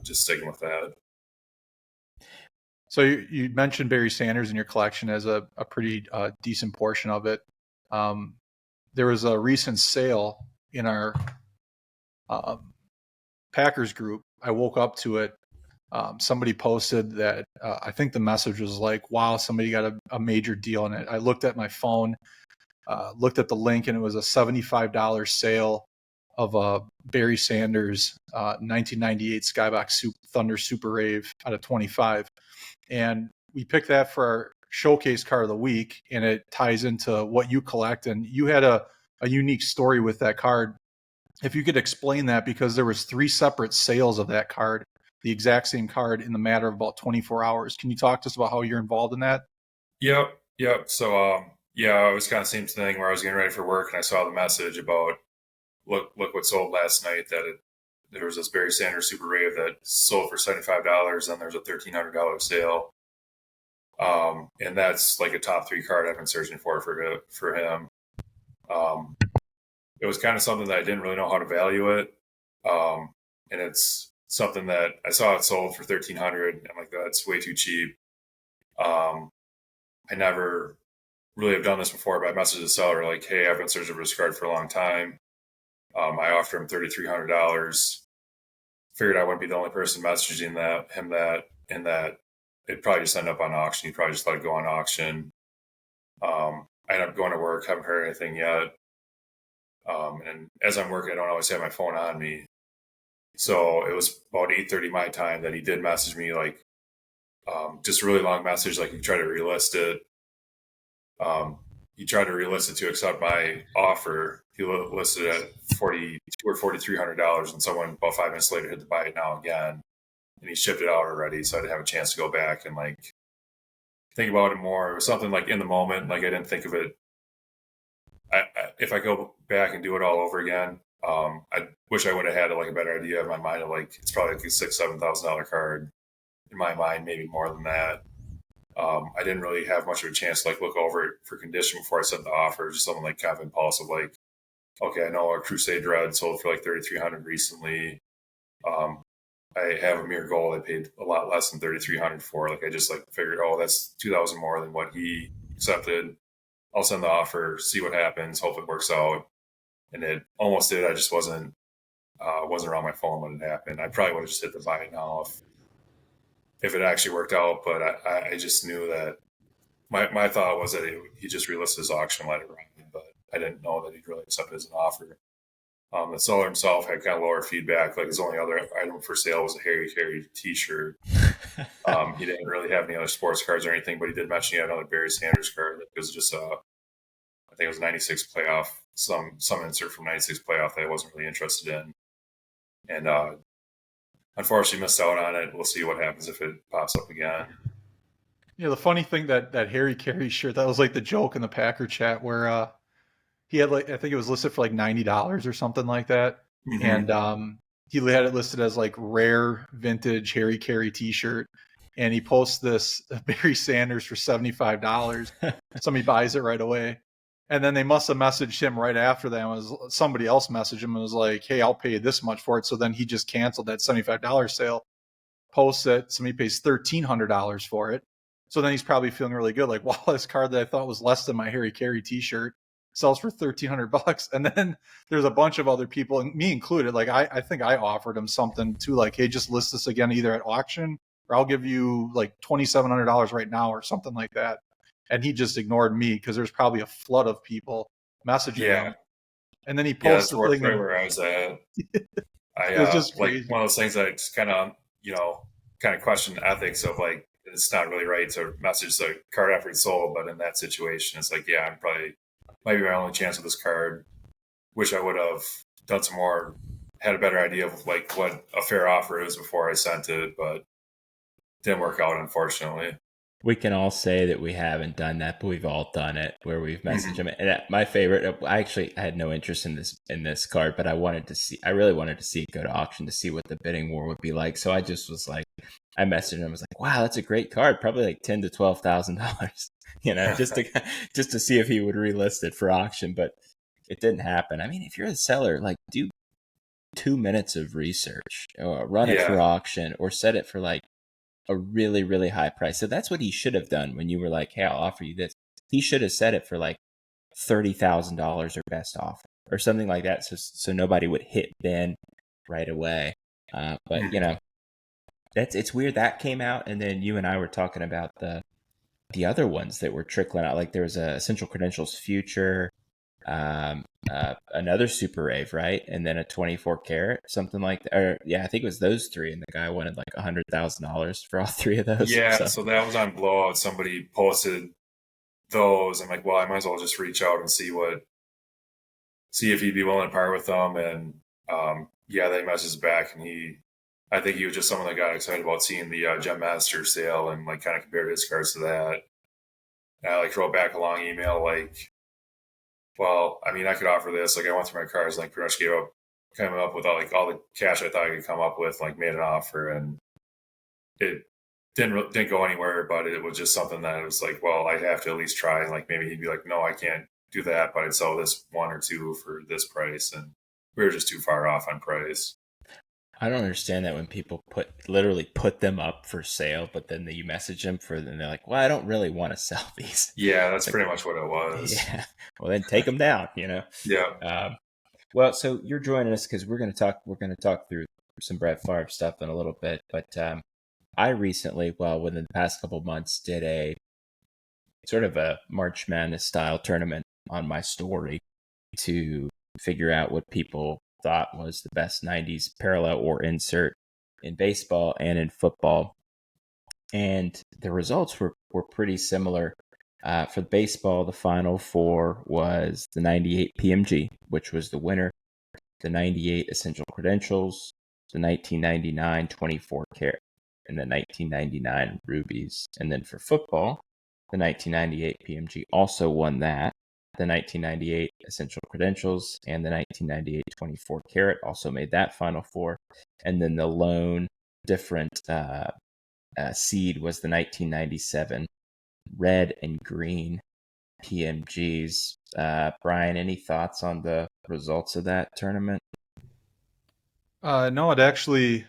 just sticking with that. So you mentioned Barry Sanders in your collection as a pretty decent portion of it. There was a recent sale in our Packers group. I woke up to it. Somebody posted that I think the message was like, wow, somebody got a major deal in it. I looked at my phone, looked at the link, and it was a $75 sale of a Barry Sanders 1998 Skybox Thunder Super Rave out of 25. And we picked that for our showcase card of the week, and it ties into what you collect. And you had a unique story with that card. If you could explain that, because there was 3 separate sales of that card, the exact same card, in the matter of about 24 hours. Can you talk to us about how you're involved in that? Yep. So, it was kind of the same thing where I was getting ready for work and I saw the message about, look what sold last night, that there was this Barry Sanders Super Rave that sold for $75, and there's a $1,300 sale. And that's like a top 3 card I've been searching for him. It was kind of something that I didn't really know how to value it. And it's something that I saw it sold for $1,300. I'm like, that's way too cheap. I never really have done this before, but I messaged the seller like, hey, I've been searching for this card for a long time. I offered him $3,300. Figured I wouldn't be the only person messaging him that, and that it'd probably just end up on auction. He'd probably just let it go on auction. I ended up going to work, haven't heard anything yet. And as I'm working, I don't always have my phone on me. So it was about 8:30 my time that he did message me, like just a really long message, like he tried to relist it. He tried to relist it to accept my offer. He listed it at $4,200 or $4,300, and someone about 5 minutes later hit the buy it now again, and he shipped it out already. So I didn't have a chance to go back and like think about it more. It was something like in the moment, like I didn't think of it. If I go back and do it all over again, I wish I would have had like a better idea in my mind of like it's probably like a $6,000-7,000 card in my mind, maybe more than that. I didn't really have much of a chance to like look over it for condition before I sent the offer. Just something like kind of impulsive, like, okay, I know our Crusade Red sold for like $3,300 recently. I have a mere goal. I paid a lot less than $3,300 for. Like I just like figured, oh, that's $2,000 more than what he accepted. I'll send the offer, see what happens. Hope it works out. And it almost did. I just wasn't around my phone when it happened. I probably would have just hit the buy it now if it actually worked out. But I just knew that my thought was that he just relisted his auction and let it run. But I didn't know that he'd really accept it as an offer. The seller himself had kind of lower feedback. Like his only other item for sale was a Harry Carey T-shirt. He didn't really have any other sports cards or anything, but he did mention he had another Barry Sanders card. It was just I think it was 96 playoff, some insert from 96 playoff that I wasn't really interested in. And unfortunately missed out on it. We'll see what happens if it pops up again. Yeah, the funny thing that Harry Carey shirt, that was like the joke in the Packer chat where he had like, I think it was listed for like $90 or something like that. Mm-hmm. And he had it listed as like rare vintage Harry Carey t-shirt. And he posts this Barry Sanders for $75. Somebody buys it right away. And then they must have messaged him right after that. Was somebody else messaged him and was like, hey, I'll pay this much for it. So then he just canceled that $75 sale, posts it. Somebody pays $1,300 for it. So then he's probably feeling really good. Like, wow, this card that I thought was less than my Harry Carey t-shirt sells for $1,300. And then there's a bunch of other people, and me included. Like, I think I offered him something too, like, hey, just list this again, either at auction or I'll give you like $2,700 right now or something like that. And he just ignored me because there's probably a flood of people messaging him. And then he posts the thing. Right where I was at. It was just like crazy. one of those things that I just kind of, kind of question ethics of like, it's not really right to message the card after it's sold. But in that situation, it's like, yeah, I'm probably might be my only chance with this card. Wish I would have done some more, had a better idea of like what a fair offer is before I sent it, but didn't work out, unfortunately. We can all say that we haven't done that, but we've all done it where we've messaged them. And my favorite, I had no interest in this card, but I really wanted to see it go to auction to see what the bidding war would be like. So I just was like, I messaged him. I was like, wow, that's a great card. Probably like $10,000 to $12,000, just to see if he would relist it for auction. But it didn't happen. I mean, if you're a seller, like do 2 minutes of research or run it for auction or set it for like a really, really high price. So that's what he should have done when you were like, hey, I'll offer you this. He should have set it for like $30,000 or best offer or something like that. So nobody would hit bin right away. But it's weird that came out. And then you and I were talking about the other ones that were trickling out. Like there was a Essential Credentials Future, another Super Rave, right? And then a 24 karat, something like that. Or yeah, I think it was those three, and the guy wanted like $100,000 for all three of those. Yeah, so that was on Blowout. Somebody posted those. I'm like, well, I might as well just reach out and see if he'd be willing to part with them. And they messaged back, and I think he was just someone that got excited about seeing the Gem Master sale and like kind of compared his cards to that. And I like wrote back a long email like, well, I mean, I could offer this. Like, I went through my cards, and like, pretty much came up with all the cash I thought I could come up with, like, made an offer, and it didn't go anywhere. But it was just something that it was like, well, I'd have to at least try. And like, maybe he'd be like, no, I can't do that, but I'd sell this one or two for this price, and we were just too far off on price. I don't understand that when people literally put them up for sale, but then you message them and they're like, well, I don't really want to sell these. Yeah, It's that's like, pretty much what it was. yeah, well then take them down, Yeah. Well, so you're joining us because we're going to talk through some Brett Favre stuff in a little bit, but I recently, within the past couple of months, did a sort of a March Madness style tournament on my story to figure out what people thought was the best 90s parallel or insert in baseball and in football. And the results were pretty similar. For baseball, the final four was the 98 PMG, which was the winner, the 98 Essential Credentials, the 1999 24 Karat, and the 1999 Rubies. And then for football, the 1998 PMG also won that. The 1998 Essential Credentials and the 1998 24 Karat also made that Final Four. And then the lone different seed was the 1997 red and green PMGs. Brian, any thoughts on the results of that tournament? No, it actually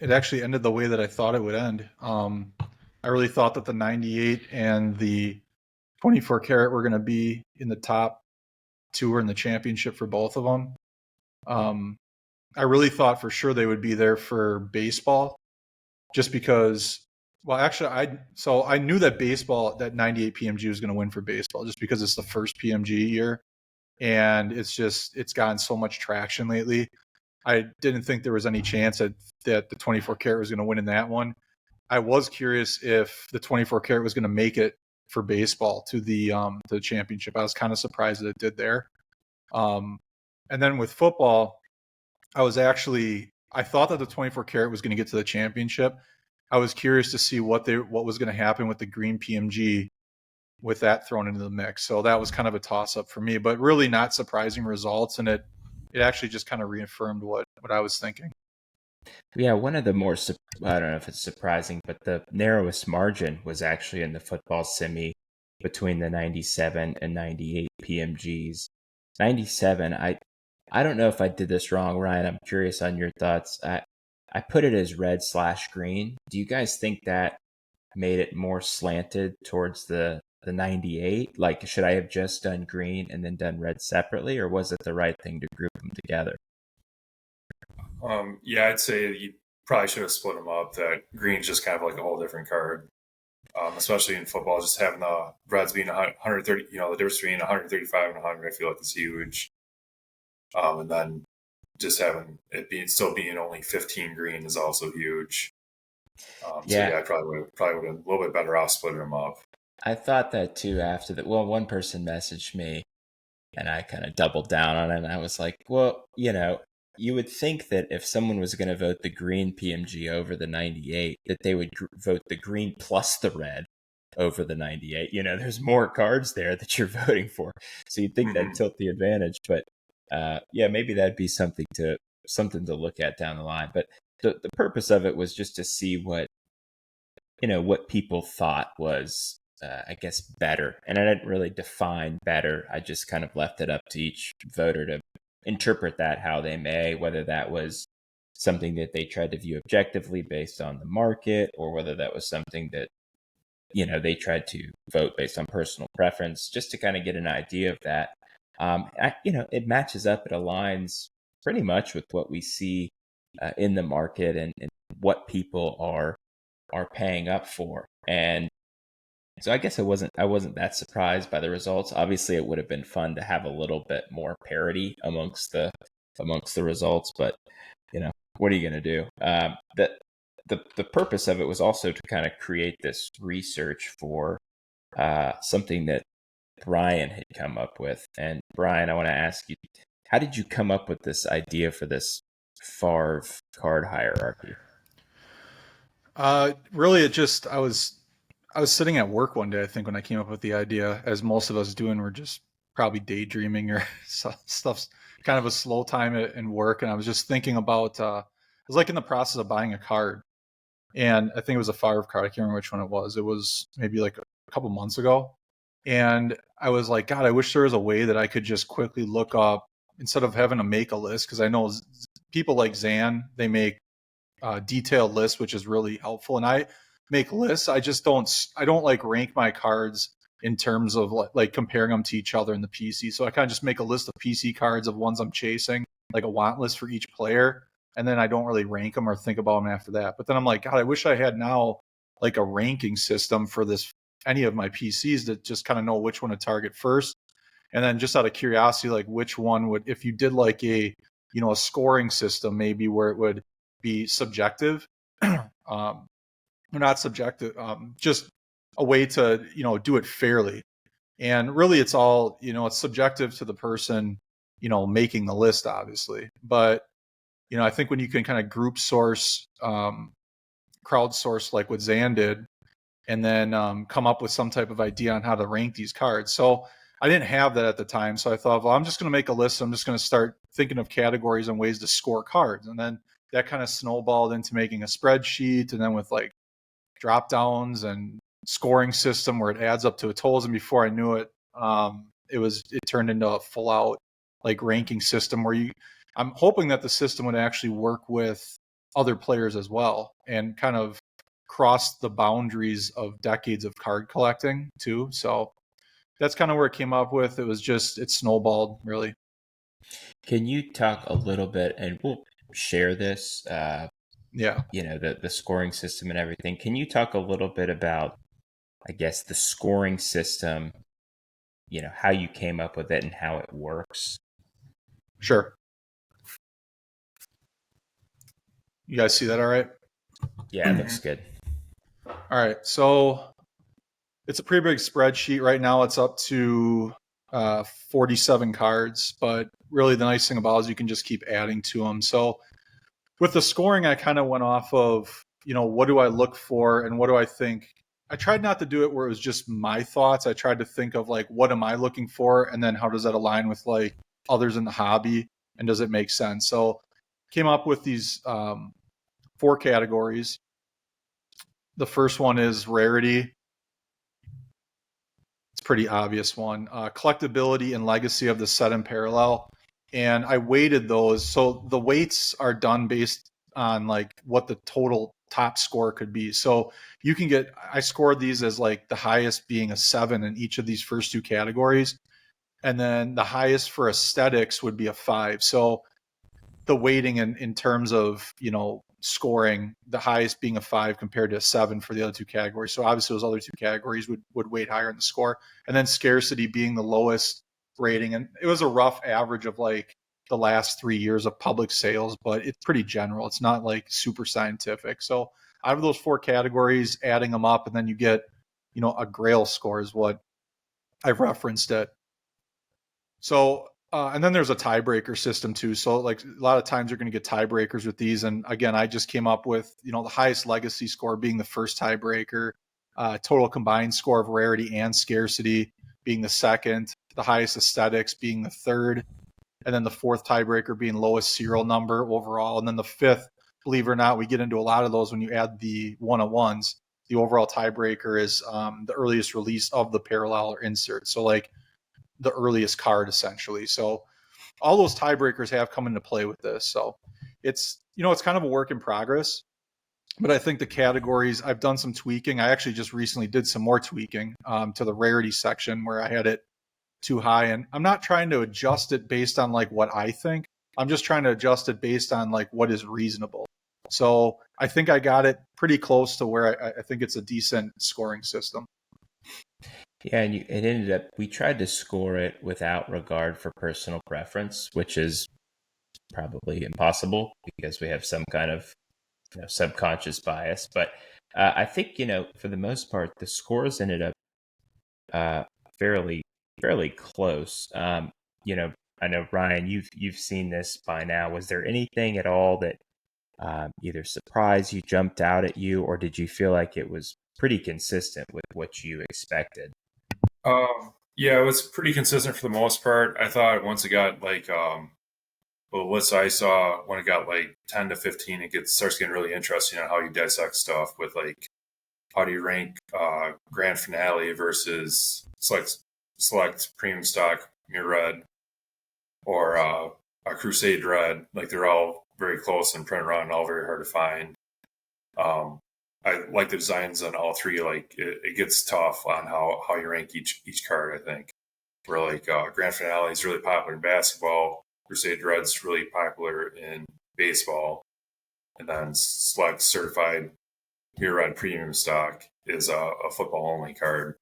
ended the way that I thought it would end. I really thought that the 98 and the 24 karat were going to be in the top two or in the championship for both of them. I really thought for sure they would be there for baseball, just because. Well, actually, I knew that that 98 PMG was going to win for baseball, just because it's the first PMG year, and it's gotten so much traction lately. I didn't think there was any chance that the 24 karat was going to win in that one. I was curious if the 24 karat was going to make it for baseball to the championship. I was kind of surprised that it did there. And then with football, I thought that the 24 karat was going to get to the championship. I was curious to see what was going to happen with the green PMG with that thrown into the mix. So that was kind of a toss up for me, but really not surprising results, and it actually just kind of reaffirmed what I was thinking. Yeah, one of the more, I don't know if it's surprising, but the narrowest margin was actually in the football semi between the 97 and 98 PMGs. 97, I don't know if I did this wrong, Ryan. I'm curious on your thoughts. I put it as red/green. Do you guys think that made it more slanted towards the 98? Like, should I have just done green and then done red separately, or was it the right thing to group them together? Yeah, I'd say you probably should have split them up. That green's just kind of like a whole different card, especially in football. Just having the Reds being 130, the difference between 135 and 100, I feel like is huge. And then just having it still being only 15 green is also huge. So yeah, I probably would have been a little bit better off splitting them up. I thought that too after that. Well, one person messaged me and I kind of doubled down on it. And I was like, well, you would think that if someone was going to vote the green PMG over the 98, that they would vote the green plus the red over the 98. There's more cards there that you're voting for. So you'd think that'd tilt the advantage. But yeah, maybe that'd be something to look at down the line. But the purpose of it was just to see what people thought was, I guess, better. And I didn't really define better. I just kind of left it up to each voter to interpret that how they may, whether that was something that they tried to view objectively based on the market, or whether that was something that, they tried to vote based on personal preference, just to kind of get an idea of that. It matches up, it aligns pretty much with what we see in the market and what people are paying up for. And so I guess I wasn't that surprised by the results. Obviously, it would have been fun to have a little bit more parity amongst the results, but what are you going to do? The purpose of it was also to kind of create this research for something that Brian had come up with. And Brian, I want to ask you, how did you come up with this idea for this Favre card hierarchy? Really, I was sitting at work one day, I think, when I came up with the idea, as most of us do, and we're just probably daydreaming or stuff's kind of a slow time in work. And I was just thinking about, I was like in the process of buying a card, and I think it was a Favre card. I can't remember which one it was. It was maybe like a couple months ago. And I was like, God, I wish there was a way that I could just quickly look up, instead of having to make a list, because I know people like Zan, they make detailed lists, which is really helpful. And I make lists. I don't like rank my cards in terms of like comparing them to each other in the PC. So I kind of just make a list of PC cards of ones I'm chasing, like a want list for each player. And then I don't really rank them or think about them after that. But then I'm like, God, I wish I had now like a ranking system for any of my PCs to just kind of know which one to target first. And then just out of curiosity, like which one would, if you did like a scoring system, maybe where it would be subjective, not subjective, just a way to, do it fairly. And really it's all, it's subjective to the person, making the list, obviously. But, I think when you can kind of group source, crowdsource like what Zan did, and then come up with some type of idea on how to rank these cards. So I didn't have that at the time. So I thought, well, I'm just going to make a list. I'm just going to start thinking of categories and ways to score cards. And then that kind of snowballed into making a spreadsheet, and then with like drop downs and scoring system where it adds up to a totals. And before I knew it, it turned into a full out like ranking system where I'm hoping that the system would actually work with other players as well and kind of cross the boundaries of decades of card collecting too. So that's kind of where it came up with. It snowballed really. Can you talk a little bit, and we'll share this, Yeah. The scoring system and everything. Can you talk a little bit about, I guess, the scoring system, how you came up with it and how it works? Sure. You guys see that all right? Yeah, it looks good. All right. So it's a pretty big spreadsheet. Right now it's up to 47 cards, but really the nice thing about it is you can just keep adding to them. So with the scoring, I kind of went off of, what do I look for and what do I think? I tried not to do it where it was just my thoughts. I tried to think of like, what am I looking for? And then how does that align with like others in the hobby? And does it make sense? So came up with these 4 categories. The first one is rarity. It's a pretty obvious one. Collectability and legacy of the set and parallel. And I weighted those. So the weights are done based on like what the total top score could be. So you can I scored these as like the highest being a 7 in each of these first 2 categories. And then the highest for aesthetics would be a 5. So the weighting in terms of, scoring, the highest being a 5 compared to a 7 for the other 2 categories. So obviously those other 2 categories would weight higher in the score. And then scarcity being the lowest rating. And it was a rough average of like the last 3 years of public sales, but it's pretty general. It's not like super scientific. So out of those 4 categories, adding them up, and then you get, a Grail score is what I've referenced it. So, and then there's a tiebreaker system too. So like a lot of times you're going to get tiebreakers with these. And again, I just came up with, the highest legacy score being the first tiebreaker, total combined score of rarity and scarcity being the second, the highest aesthetics being the third, and then the 4th tiebreaker being lowest serial number overall. And then the 5th, believe it or not, we get into a lot of those when you add the 101s. The overall tiebreaker is the earliest release of the parallel or insert. So like the earliest card essentially. So all those tiebreakers have come into play with this. So it's, it's kind of a work in progress, but I think the categories, I've done some tweaking. I actually just recently did some more tweaking to the rarity section where I had it too high, and I'm not trying to adjust it based on like what I think. I'm just trying to adjust it based on like what is reasonable. So I think I got it pretty close to where I think it's a decent scoring system. Yeah, and it ended up, we tried to score it without regard for personal preference, which is probably impossible because we have some kind of subconscious bias. But I think, for the most part, the scores ended up fairly close. I know, Ryan, you've seen this by now. Was there anything at all that either surprised you, jumped out at you, or did you feel like it was pretty consistent with what you expected? Yeah, it was pretty consistent for the most part. I thought once it got like the list I saw, when it got like 10 to 15, it starts getting really interesting on how you dissect stuff with like how do you rank Grand Finale versus select premium stock Mirror Red or a Crusade Red. Like they're all very close in print run, all very hard to find. I like the designs on all three. Like it gets tough on how you rank each card, I think. Where like Grand Finale is really popular in basketball, Crusade Red's really popular in baseball, and then Select Certified Hero Red Premium Stock is a football only card,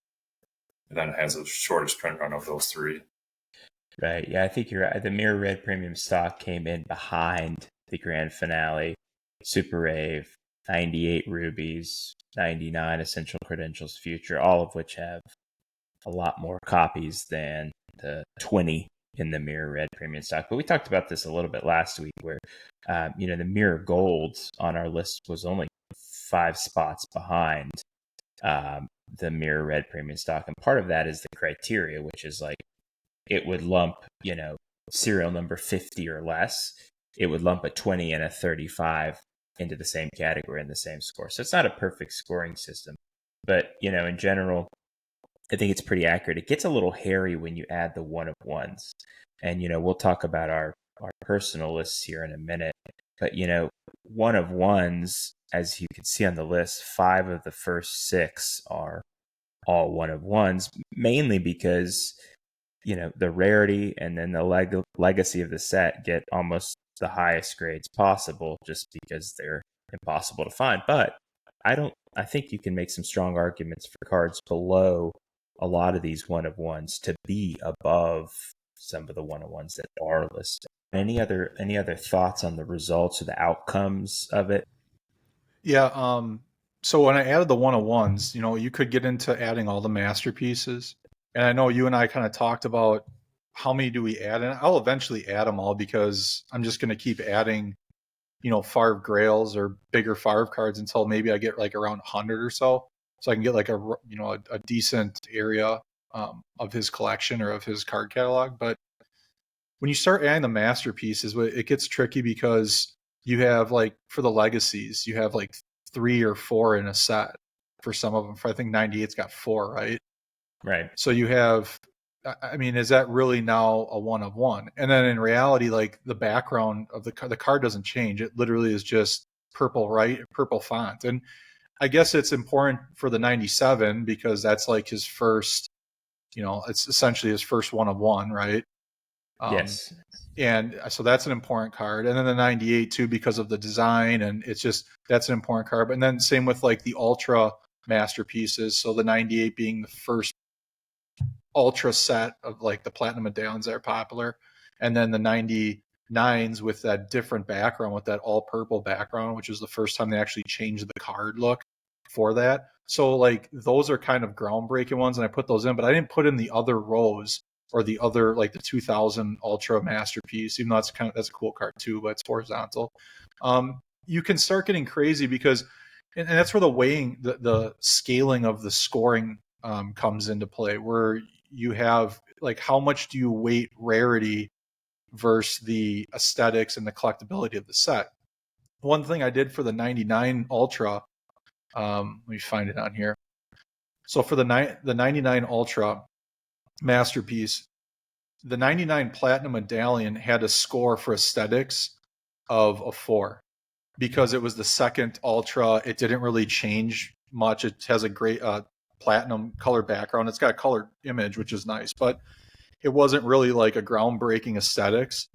and then it has the shortest print run of those three. Right. Yeah, I think you're right. The Mirror Red Premium Stock came in behind the Grand Finale, Super Rave, 98 Rubies, 99 Essential Credentials Future, all of which have a lot more copies than the 20 in the Mirror Red Premium Stock. But we talked about this a little bit last week where, the Mirror Gold on our list was only 5 spots behind the Mirror Red Premium Stock. And part of that is the criteria, which is like it would lump, serial number 50 or less. It would lump a 20 and a 35 into the same category and the same score. So it's not a perfect scoring system. But, in general, I think it's pretty accurate. It gets a little hairy when you add the one of ones. And, we'll talk about our personal lists here in a minute. But, one of ones, as you can see on the list, 5 of the first 6 are all one of ones, mainly because, the rarity and then the legacy of the set get almost the highest grades possible just because they're impossible to find. But I think you can make some strong arguments for cards below a lot of these one of ones to be above some of the one of ones that are listed. Any other thoughts on the results or the outcomes of it? Yeah. So when I added the one of ones, you could get into adding all the masterpieces. And I know you and I kind of talked about how many do we add, and I'll eventually add them all because I'm just going to keep adding, Favre Grails or bigger Favre cards until maybe I get like around 100 or so I can get like a decent area of his collection or of his card catalog. But when you start adding the masterpieces, it gets tricky because you have like for the legacies, you have like 3 or 4 in a set for some of them. For I think 98's got 4, right? Right. So you have, I mean, is that really now a one of one? And then in reality, like the background of the card doesn't change. It literally is just purple, right? Purple font. And I guess it's important for the 97 because that's like his first, it's essentially his first one of one, right? Yes. And so that's an important card. And then the 98 too, because of the design. And it's just, that's an important card. And then same with like the ultra masterpieces. So the 98 being the first ultra set of like the platinum medallions that are popular. And then the 99s with that different background, with that all purple background, which is the first time they actually changed the card look for that. So like those are kind of groundbreaking ones, and I put those in, but I didn't put in the other rows or the other like the 2000 ultra masterpiece, even though that's a cool card too, but it's horizontal. You can start getting crazy because, and that's where the weighing, the scaling of the scoring comes into play, where you have like how much do you weight rarity versus the aesthetics and the collectability of the set. One thing I did for the 99 Ultra, let me find it on here. So for the 99 Ultra masterpiece, the 99 Platinum Medallion had a score for aesthetics of a 4 because it was the second Ultra. It didn't really change much. It has a great platinum color background. It's got a colored image, which is nice, but it wasn't really like a groundbreaking aesthetics.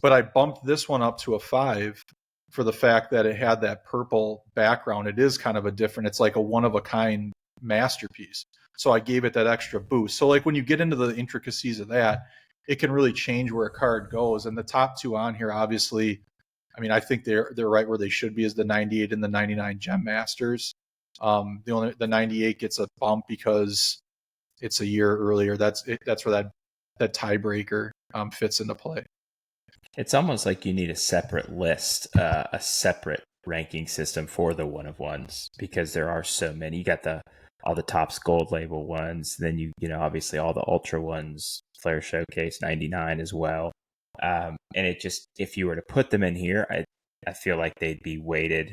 But I bumped this one up to a 5 for the fact that it had that purple background. It is kind of a different, it's like a one-of-a-kind masterpiece. So I gave it that extra boost. So like when you get into the intricacies of that, it can really change where a card goes. And the top 2 on here, obviously, I mean, I think they're right where they should be, is the 98 and the 99 Gem Masters. The 98 gets a bump because it's a year earlier. That's where that tiebreaker fits into play. It's almost like you need a separate list, a separate ranking system for the one of ones, because there are so many. You got all the Topps Gold label ones, then you obviously all the ultra ones, Flair Showcase 99 as well. And it just, if you were to put them in here, I feel like they'd be weighted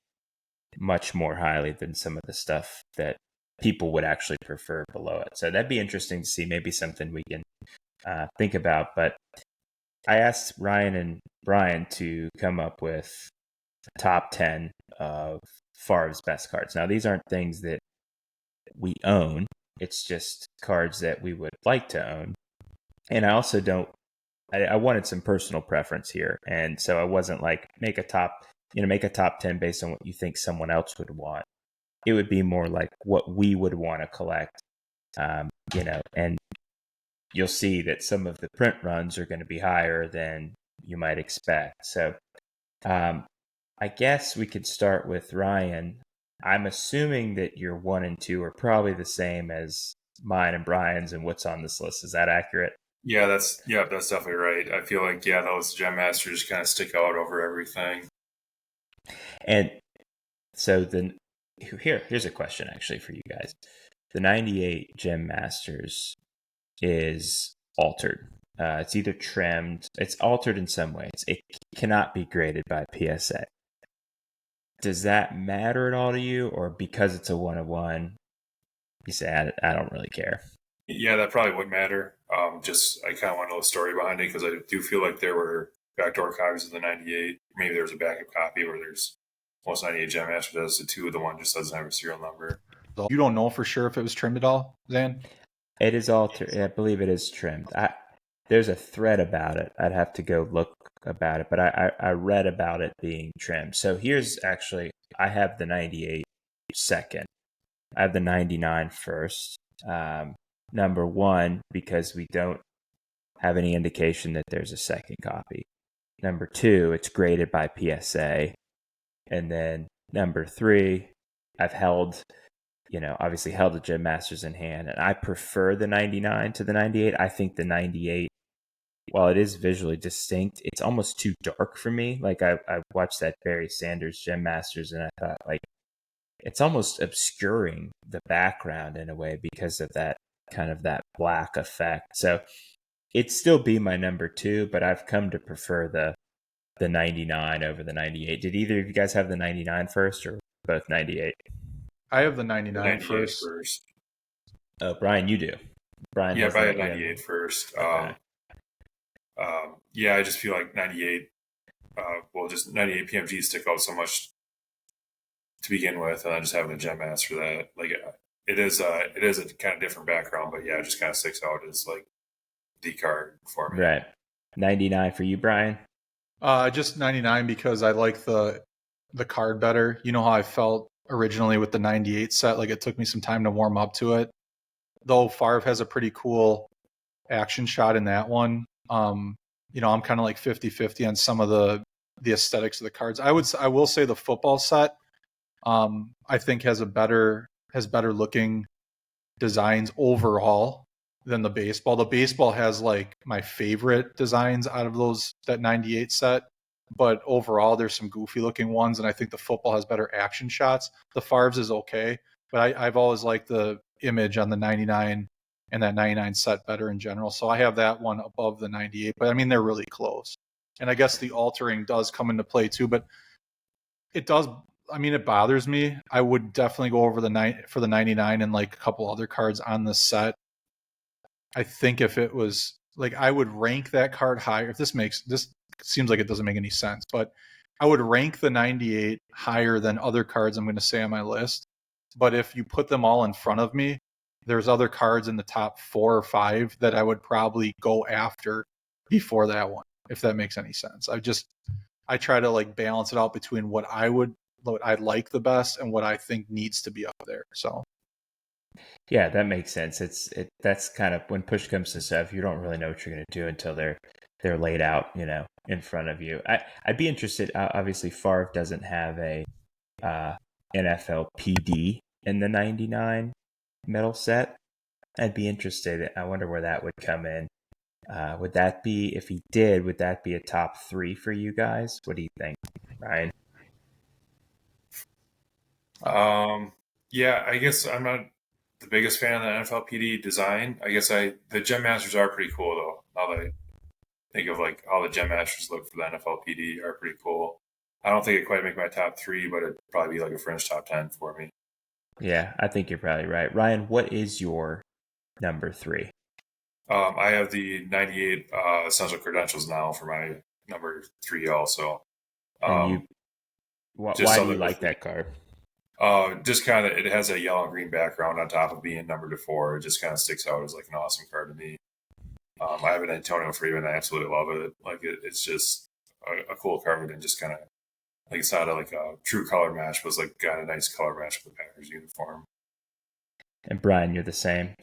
much more highly than some of the stuff that people would actually prefer below it. So that'd be interesting to see, maybe something we can think about. But I asked Ryan and Brian to come up with a top 10 of Favre's best cards. Now, these aren't things that we own. It's just cards that we would like to own. And I also don't, I wanted some personal preference here. And so I wasn't like, make a top 10 based on what you think someone else would want. It would be more like what we would want to collect, and you'll see that some of the print runs are going to be higher than you might expect. So I guess we could start with Ryan. I'm assuming that your 1 and 2 are probably the same as mine and Brian's and what's on this list. Is that accurate? Yeah, that's definitely right. I feel like those Gem Masters kind of stick out over everything. And so here's a question actually for you guys. The 98 Gem Masters is altered. It's either trimmed, it's altered in some ways. It cannot be graded by PSA. Does that matter at all to you, or because it's a 1-of-1, you say, I don't really care? Yeah, that probably would matter. Just I kind of want to know the story behind it because I do feel like there were backdoor copies of the 98. Maybe there's a backup copy where there's most 98 Gem Master does the 2, the one just doesn't have a serial number. You don't know for sure if it was trimmed at all, Zan? It is altered. I believe it is trimmed. There's a thread about it. I'd have to go look about it, but I read about it being trimmed. So here's actually, I have the 98 second. I have the 99 first. Number 1, because we don't have any indication that there's a second copy. Number 2, it's graded by PSA. And then number 3, I've obviously held the Gem Masters in hand, and I prefer the 99 to the 98. I think the 98, while it is visually distinct, it's almost too dark for me. Like I watched that Barry Sanders Gem Masters, and I thought, like, it's almost obscuring the background in a way because of that kind of that black effect. So it'd still be my number 2, but I've come to prefer the 99 over the 98. Did either of you guys have the 99 first, or both 98? I have the 99 first. Oh, Brian, you do. Brian, yeah, I had 98 first. Okay. I just feel like 98. Just 98 PMGs stick out so much to begin with, and I just having a Gem Master that, like, it is a kind of different background, but yeah, it just kind of sticks out as like the card for me. Right. 99 for you, Brian? Just 99 because I like the card better. You know how I felt originally with the 98 set, like it took me some time to warm up to it. Though Favre has a pretty cool action shot in that one. I'm kind of like 50-50 on some of the aesthetics of the cards. I will say the football set, I think has better looking designs overall than the baseball. The baseball has like my favorite designs out of that 98 set, but overall there's some goofy looking ones, and I think the football has better action shots. The Favre's is okay, but I've always liked the image on the 99 and that 99 set better in general. So I have that one above the 98, but I mean, they're really close. And I guess the altering does come into play too, but it bothers me. I would definitely go over for the 99 and like a couple other cards on the set. I think if it was like, I would rank that card higher. If this seems like it doesn't make any sense, but I would rank the 98 higher than other cards I'm going to say on my list. But if you put them all in front of me, there's other cards in the top 4 or 5 that I would probably go after before that one, if that makes any sense. I try to like balance it out between what I like the best and what I think needs to be up there. So yeah, that makes sense. That's kind of when push comes to shove, you don't really know what you're going to do until they're laid out, in front of you. I'd be interested. Obviously, Favre doesn't have a NFL PD in the 99 metal set. I'd be interested. I wonder where that would come in. Would that be, if he did, would that be a top 3 for you guys? What do you think, Ryan? Yeah, I guess I'm not the biggest fan of the NFL PD design. I guess the Gem Masters are pretty cool though. Now that I think of like how the Gem Masters look for the NFL PD are pretty cool. I don't think it quite make my top 3, but it'd probably be like a fringe top 10 for me. Yeah, I think you're probably right. Ryan, what is your number 3? I have the 98 essential credentials now for my number 3 also. And Um, just why do you something like with that card? just kind of it has a yellow and green background on top of being number to 4. It just kind of sticks out as like an awesome card to me. I have an Antonio Freeman. I absolutely love it. Like it's just a cool card and just kind of like it's not like a true color match, but it's like got a nice color match with the Packers uniform. And Brian, you're the same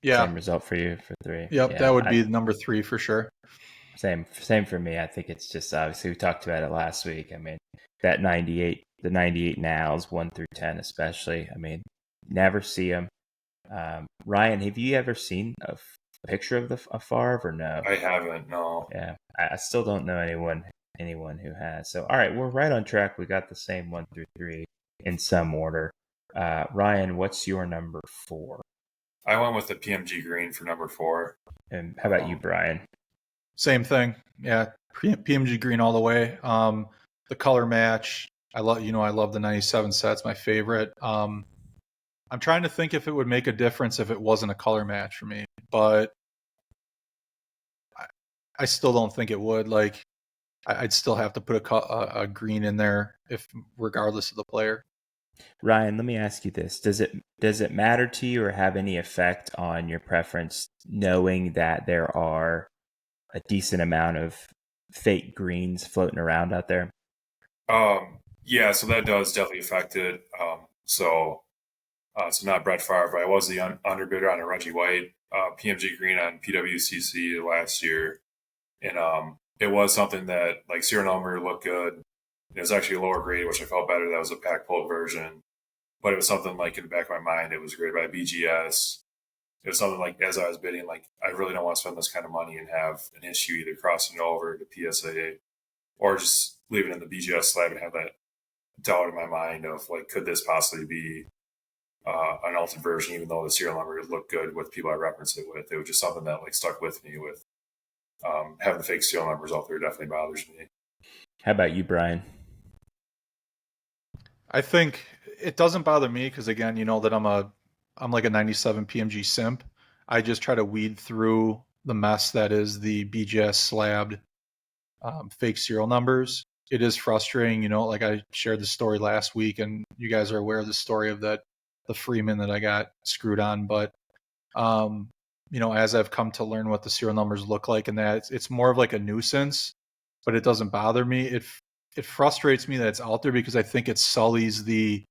Yeah. result for you for 3. Yep. Yeah, That would be number 3 for sure. same for me. I think it's just obviously we talked about it last week. I mean, that 98, the 98 nows 1 through 10 especially. I mean, never see them. Ryan, have you ever seen a picture of a Favre or no? I haven't, no. Yeah, I still don't know anyone who has. So, all right, we're right on track. We got the same 1 through 3 in some order. Ryan, what's your number 4? I went with the PMG green for number 4. And how about you, Brian? Same thing. Yeah. PMG green all the way. The color match. I love the 97 set's my favorite. I'm trying to think if it would make a difference if it wasn't a color match for me, but I still don't think it would. Like, I'd still have to put a green in there regardless of the player. Ryan, let me ask you this: Does it matter to you or have any effect on your preference, knowing that there are a decent amount of fake greens floating around out there? Yeah, so that does definitely affect it. So not Brett Favre, but I was the underbidder on a Reggie White PMG green on PWCC last year, and it was something that like serial number looked good. It was actually a lower grade, which I felt better. That was a pack pulled version, but it was something like in the back of my mind. It was graded by BGS. It was something like as I was bidding, like I really don't want to spend this kind of money and have an issue either crossing it over to PSA or just leave it in the BGS slab and have that doubt in my mind of like, could this possibly be an altered version, even though the serial number looked good with people I referenced it with. It was just something that like stuck with me with having the fake serial numbers out there definitely bothers me. How about you, Brian? I think it doesn't bother me because again, you know that I'm like a 97 PMG simp. I just try to weed through the mess that is the BGS slabbed fake serial numbers. It is frustrating, you know, like I shared the story last week and you guys are aware of the story of the Freeman that I got screwed on. But, you know, as I've come to learn what the serial numbers look like and that it's more of like a nuisance, but it doesn't bother me. It frustrates me that it's out there because I think it sullies the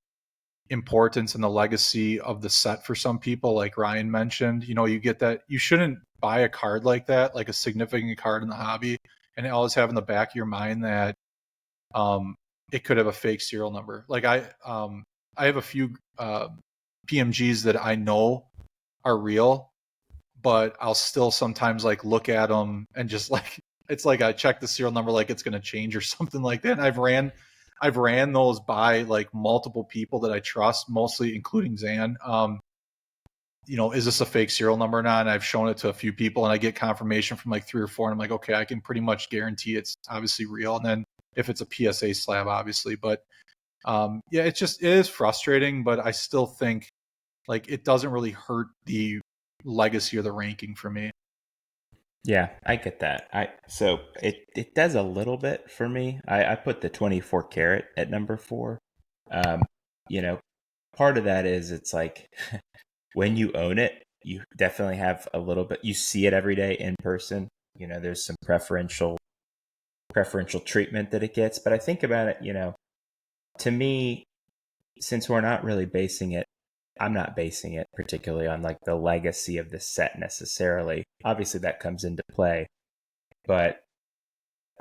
importance and the legacy of the set for some people, like Ryan mentioned. You know, you get that you shouldn't buy a card like that, like a significant card in the hobby, and always have in the back of your mind that it could have a fake serial number. Like I have a few PMGs that I know are real, but I'll still sometimes like look at them and just like it's like I check the serial number like it's going to change or something like that. And I've ran those by like multiple people that I trust, mostly including Zan. You know, is this a fake serial number or not? And I've shown it to a few people and I get confirmation from like 3 or 4. And I'm like, okay, I can pretty much guarantee it's obviously real. And then if it's a PSA slab, obviously, but yeah, it is frustrating, but I still think like it doesn't really hurt the legacy or the ranking for me. Yeah, I get that. So it does a little bit for me. I put the 24 karat at number 4. You know, part of that is it's like when you own it, you definitely have a little bit. You see it every day in person. You know, there's some preferential treatment that it gets. But I think about it. You know, to me, since we're not really I'm not basing it particularly on like the legacy of the set necessarily. Obviously that comes into play, but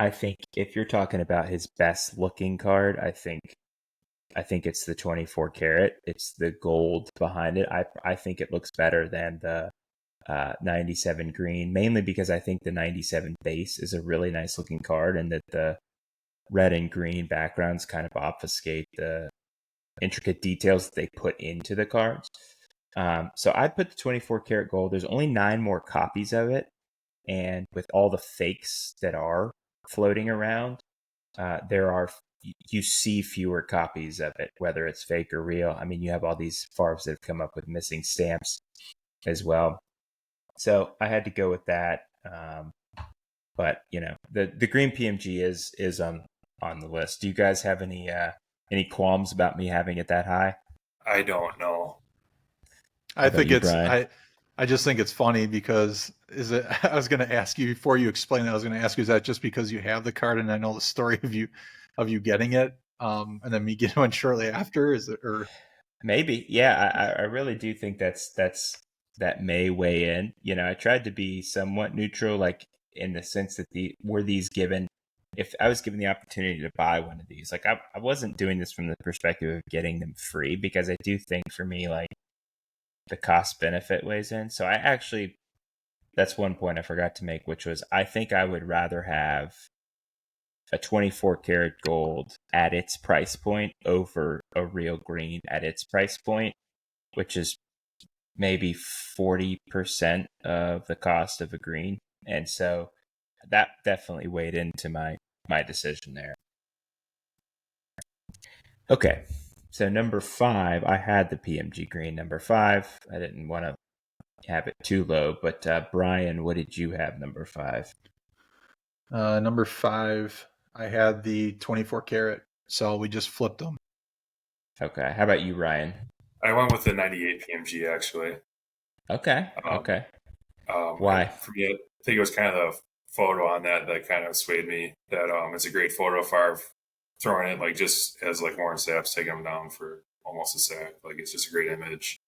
I think if you're talking about his best looking card, I think it's the 24 karat. It's the gold behind it. I think it looks better than the 97 green, mainly because I think the 97 base is a really nice looking card and that the red and green backgrounds kind of obfuscate the intricate details that they put into the cards. So I put the 24 karat gold. There's only 9 more copies of it. And with all the fakes that are floating around, you see fewer copies of it, whether it's fake or real. I mean, you have all these Favres that have come up with missing stamps as well. So I had to go with that. But the green PMG is on the list. Do you guys have any qualms about me having it that high? I don't know. How I about think you, Brian? I just think it's funny because is it I was going to ask you before you explain that, I was going to ask you, is that just because you have the card and I know the story of you getting it and then me getting one shortly after, is it? Or Maybe, yeah. I really do think that may weigh in. I tried to be somewhat neutral, like in the sense that were these given. If I was given the opportunity to buy one of these, like I wasn't doing this from the perspective of getting them free, because I do think for me, like, the cost benefit weighs in. So I actually, that's one point I forgot to make, which was I think I would rather have a 24 karat gold at its price point over a real green at its price point, which is maybe 40% of the cost of a green. And so that definitely weighed into my decision there. Okay. So number 5, I had the PMG green. Number 5, I didn't want to have it too low, but Brian, what did you have number 5? number 5, I had the 24 karat, so we just flipped them. Okay. How about you, Ryan? I went with the 98 PMG actually. Okay. Okay. Why? For me, I think it was kind of the photo on that kind of swayed me. That it's a great photo of Favre throwing it like just as like Warren Sapp's taking him down for almost a sack. Like it's just a great image.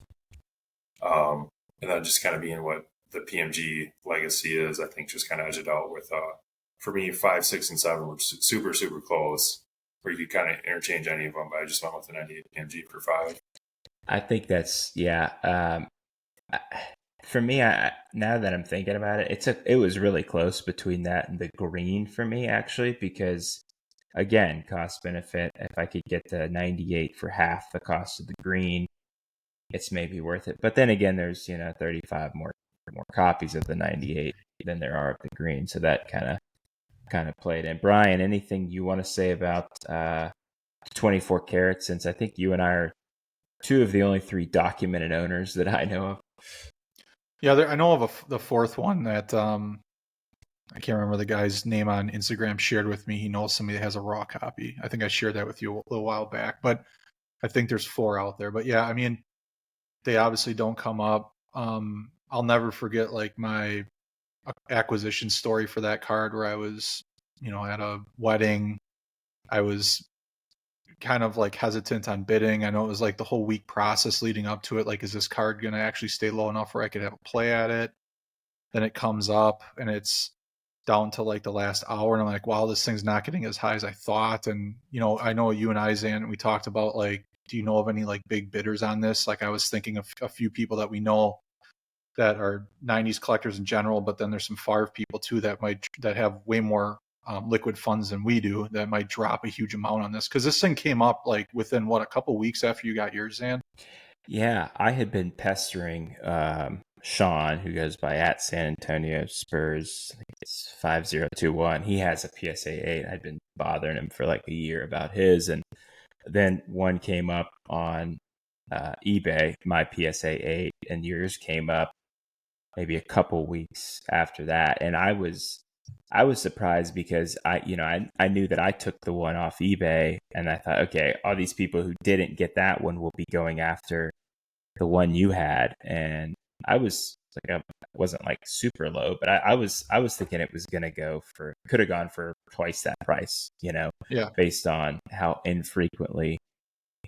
And then just kind of being what the PMG legacy is, I think just kind of edged it out with for me 5, 6, and 7 were super super close, where you could kind of interchange any of them. But I just went with the 98 PMG for 5. I think that's, yeah. For me, now that I'm thinking about it, it was really close between that and the green for me, actually, because again, cost benefit. If I could get the 98 for half the cost of the green, it's maybe worth it. But then again, there's 35 more copies of the 98 than there are of the green, so that kind of played in. Brian, anything you want to say about 24 carats? Since I think you and I are two of the only 3 documented owners that I know of. Yeah, I know of the fourth one that I can't remember the guy's name on Instagram shared with me. He knows somebody that has a raw copy. I think I shared that with you a little while back, but I think there's 4 out there. But yeah, I mean, they obviously don't come up. I'll never forget like my acquisition story for that card, where I was, at a wedding. I was kind of like hesitant on bidding. I know it was like the whole week process leading up to it. Like, is this card going to actually stay low enough where I could have a play at it? Then it comes up and it's down to like the last hour, and I'm like, wow, this thing's not getting as high as I thought. And I know you and I, Zan, we talked about like, do you know of any like big bidders on this? Like, I was thinking of a few people that we know that are 90s collectors in general, but then there's some Favre people too that have way more liquid funds than we do, that might drop a huge amount on this, because this thing came up like within a couple weeks after you got yours, Zan. Yeah, I had been pestering Sean, who goes by at San Antonio Spurs. I think it's 5021. He has a PSA 8. I'd been bothering him for like a year about his, and then one came up on eBay, my PSA 8, and yours came up maybe a couple weeks after that, and I was surprised because I knew that I took the one off eBay, and I thought, okay, all these people who didn't get that one will be going after the one you had, and I was like, I wasn't like super low, but I was thinking it was gonna could have gone for twice that price, Yeah. based on how infrequently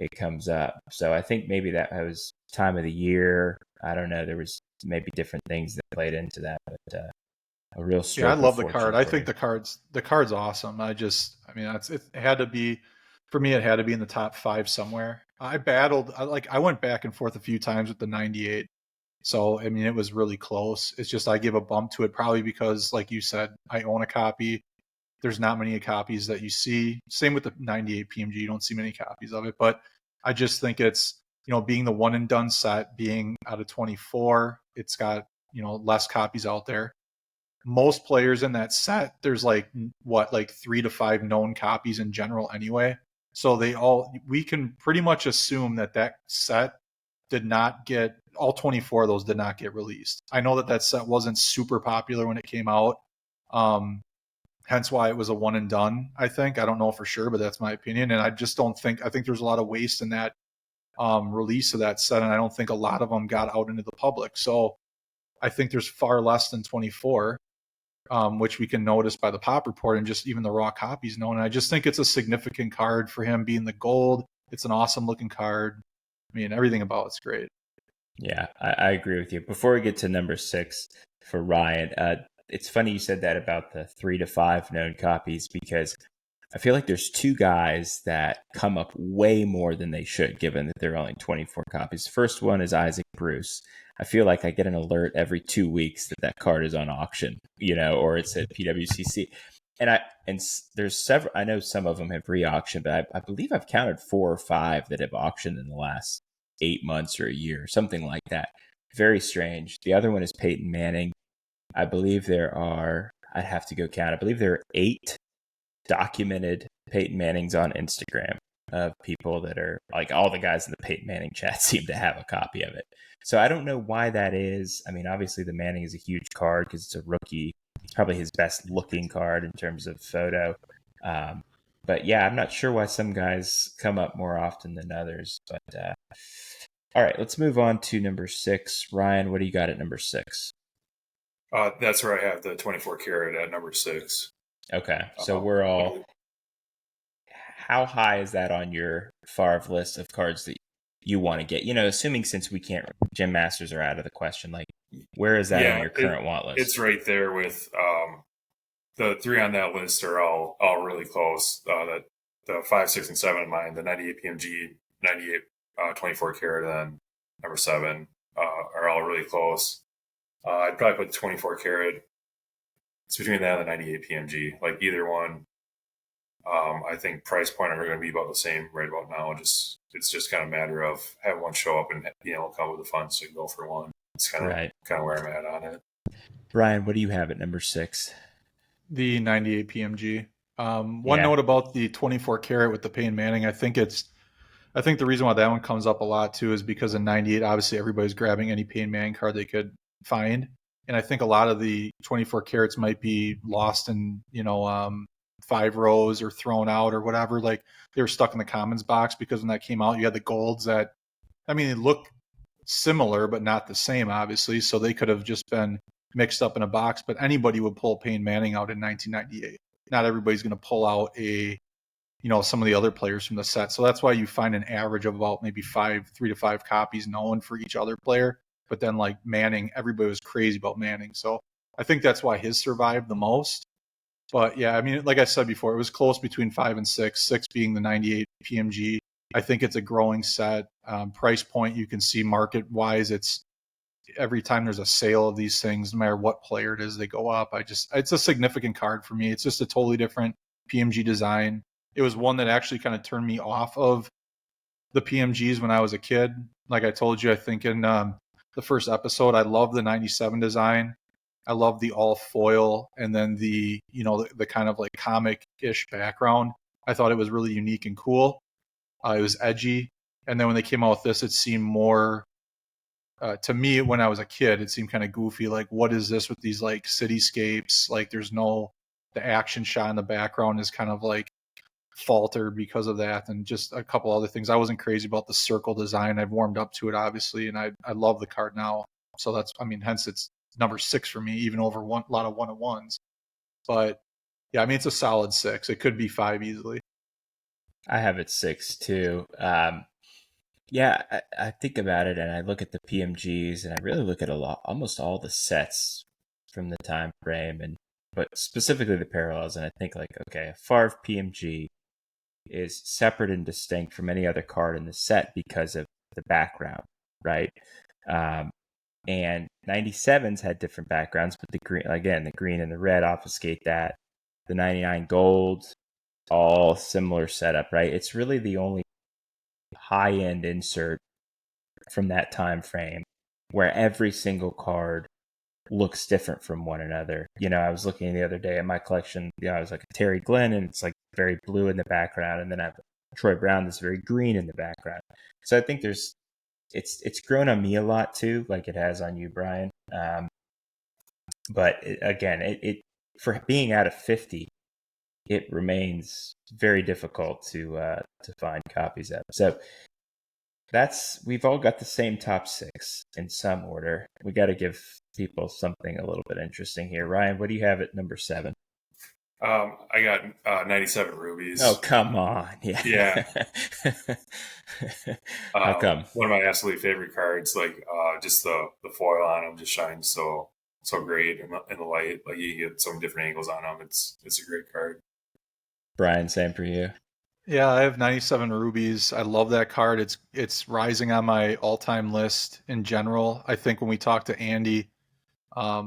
it comes up. So I think maybe that was time of the year. I don't know. There was maybe different things that played into that, but a real stroke. Yeah, I love of the fortune card. I for think you. the card's awesome. It had to be, for me, it had to be in the top 5 somewhere. I went back and forth a few times with the 98. So, I mean, it was really close. It's just I give a bump to it probably because, like you said, I own a copy. There's not many copies that you see. Same with the 98 PMG. You don't see many copies of it. But I just think it's, being the one and done set, being out of 24, it's got, less copies out there. Most players in that set, there's like 3 to 5 known copies in general anyway. So we can pretty much assume that set did not get, all 24 of those did not get released. I know that set wasn't super popular when it came out. Hence why it was a one and done, I think. I don't know for sure, but that's my opinion. And I just don't think, I think there's a lot of waste in that release of that set. And I don't think a lot of them got out into the public. So I think there's far less than 24, which we can notice by the pop report and just even the raw copies known. And I just think it's a significant card for him being the gold. It's an awesome looking card. I mean, everything about it's great. Yeah, I agree with you. Before we get to number 6 for Ryan, it's funny you said that about the 3 to 5 known copies, because I feel like there's 2 guys that come up way more than they should, given that there are only 24 copies. The first one is Isaac Bruce. I feel like I get an alert every 2 weeks that card is on auction, or it's at PWCC. And there's several, I know some of them have re-auctioned, but I believe I've counted 4 or 5 that have auctioned in the last 8 months or a year, something like that. Very strange. The other one is Peyton Manning. I believe there are, I'd have to go count, I believe there are 8 documented Peyton Mannings on Instagram of people that are, like, all the guys in the Peyton Manning chat seem to have a copy of it. So I don't know why that is. I mean, obviously the Manning is a huge card because it's a rookie. It's probably his best looking card in terms of photo. But yeah, I'm not sure why some guys come up more often than others. But all right, let's move on to number 6. Ryan, what do you got at number 6? That's where I have the 24 karat at number 6. Okay, so we're all. How high is that on your Favre list of cards that you want to get? Assuming since we can't, Gem Masters are out of the question. Like, where is that on your current want list? It's right there with the 3 on that list are all really close. The 5, 6, and 7 of mine, the 98 PMG, 98 24 karat, and number 7 are all really close. I'd probably put 24 karat. It's between that and the 98 PMG. Like, either one, I think price point are going to be about the same right about now. It's just kind of a matter of having one show up and come with the funds to go for one. It's kind of where I'm at on it. Ryan, what do you have at number 6? The 98 PMG. One note about the 24 karat with the Peyton Manning. I think the reason why that one comes up a lot too is because in 98, obviously everybody's grabbing any Peyton Manning card they could find. And I think a lot of the 24 carats might be lost in, 5 rows or thrown out or whatever. Like, they were stuck in the commons box because when that came out, you had the golds that, I mean, they look similar, but not the same, obviously. So they could have just been mixed up in a box, but anybody would pull Peyton Manning out in 1998. Not everybody's going to pull out some of the other players from the set. So that's why you find an average of about maybe 3 to 5 copies known for each other player. But then, like, Manning, everybody was crazy about Manning. So I think that's why his survived the most. But yeah, I mean, like I said before, it was close between 5 and 6, 6 being the 98 PMG. I think it's a growing set. Price point, you can see market-wise, it's every time there's a sale of these things, no matter what player it is, they go up. It's a significant card for me. It's just a totally different PMG design. It was one that actually kind of turned me off of the PMGs when I was a kid. Like I told you, I think in the first episode, I love the 97 design. I love the all foil and then the kind of like comic-ish background. I thought it was really unique and cool. It was edgy. And then when they came out with this, it seemed more, to me, when I was a kid, it seemed kind of goofy. Like, what is this with these like cityscapes? Like, the action shot in the background is kind of like faltered because of that, and just a couple other things. I wasn't crazy about the circle design. I've warmed up to it, obviously, and I love the card now. So hence it's number 6 for me, even over a lot of 1-on-1s. But yeah, I mean, it's a solid 6. It could be 5 easily. I have it 6 too. Yeah, I think about it and I look at the PMGs and I really look at almost all the sets from the time frame, but specifically the parallels, and I think like, okay, a Favre PMG is separate and distinct from any other card in the set because of the background, right? And 97s had different backgrounds, but the green and the red obfuscate that. The 99 gold, all similar setup, right? It's really the only high-end insert from that time frame where every single card looks different from one another. I was looking the other day at my collection. I was like a Terry Glenn, and it's like very blue in the background, and then I have Troy Brown that's very green in the background. So I think there's it's grown on me a lot too, like it has on you, Brian. But it for being out of 50, it remains very difficult to find copies of. So we've all got the same top 6 in some order. We got to give people something a little bit interesting here. Ryan, what do you have at number 7? I got 97 rubies. Oh, come on. Yeah. How come? One of my absolutely favorite cards, like just the foil on them just shines so great in the light. Like you get so many different angles on them. It's a great card. Brian, same for you. Yeah, I have 97 rubies. I love that card. It's rising on my all-time list in general. I think when we talked to Andy a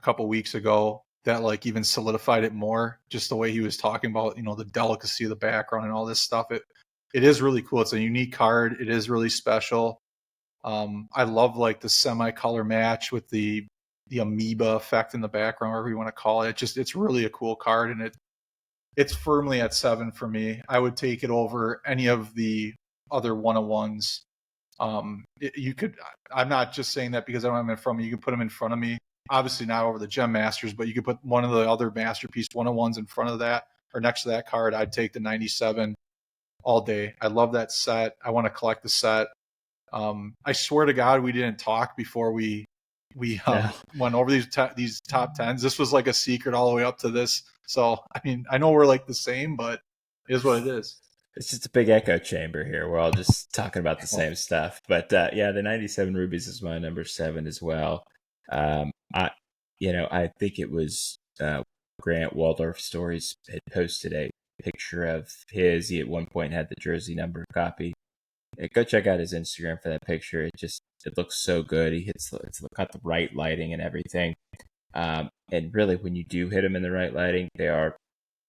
couple weeks ago, that like even solidified it more. Just the way he was talking about, the delicacy of the background and all this stuff. It is really cool. It's a unique card. It is really special. I love like the semi-color match with the amoeba effect in the background, whatever you want to call it. It's really a cool card, and it's firmly at 7 for me. I would take it over any of the other 101s. You could. I'm not just saying that because I don't have them in front of me. You can put them in front of me. Obviously not over the Gem Masters, but you could put one of the other Masterpiece 101s in front of that or next to that card. I'd take the 97 all day. I love that set. I want to collect the set. I swear to God, we didn't talk before we went over these top 10s. This was like a secret all the way up to this. So, I mean, I know we're like the same, but it is what it is. It's just a big echo chamber here. We're all just talking about the same stuff. But the 97 rubies is my number 7 as well. I think it was Grant Waldorf Stories had posted a picture of his. He at one point had the jersey number copy. Go check out his Instagram for that picture. It looks so good. It's got the right lighting and everything. And really, when you do hit them in the right lighting, they are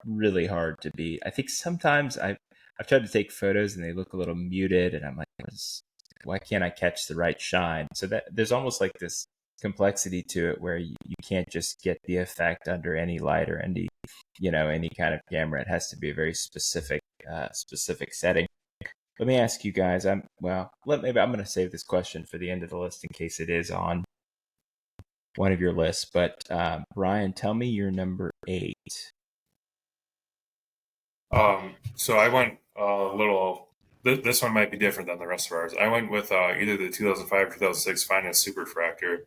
really hard to beat. I think sometimes I've tried to take photos and they look a little muted, and I'm like, why can't I catch the right shine? So that there's almost like this complexity to it where you can't just get the effect under any light or any kind of camera. It has to be a very specific setting. Let me ask you guys. Maybe I'm going to save this question for the end of the list in case it is on one of your lists. But Brian, tell me your number 8. So I went a little. This one might be different than the rest of ours. I went with either the 2005 or 2006 Finest Superfractor.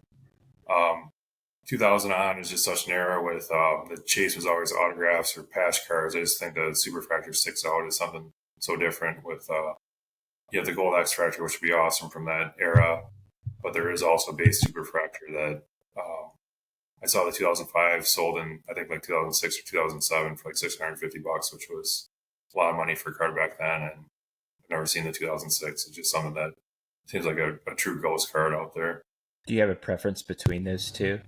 2000 on is just such an era with the chase was always autographs or patch cards. I just think the Superfractor sticks out as something so different with you have the Gold X Fractor, which would be awesome from that era, but there is also base Superfractor that I saw the 2005 sold in I think like 2006 or 2007 for like $650, which was a lot of money for a card back then, and I've never seen the 2006. It's just something that seems like a true ghost card out there. Do you have a preference between those two?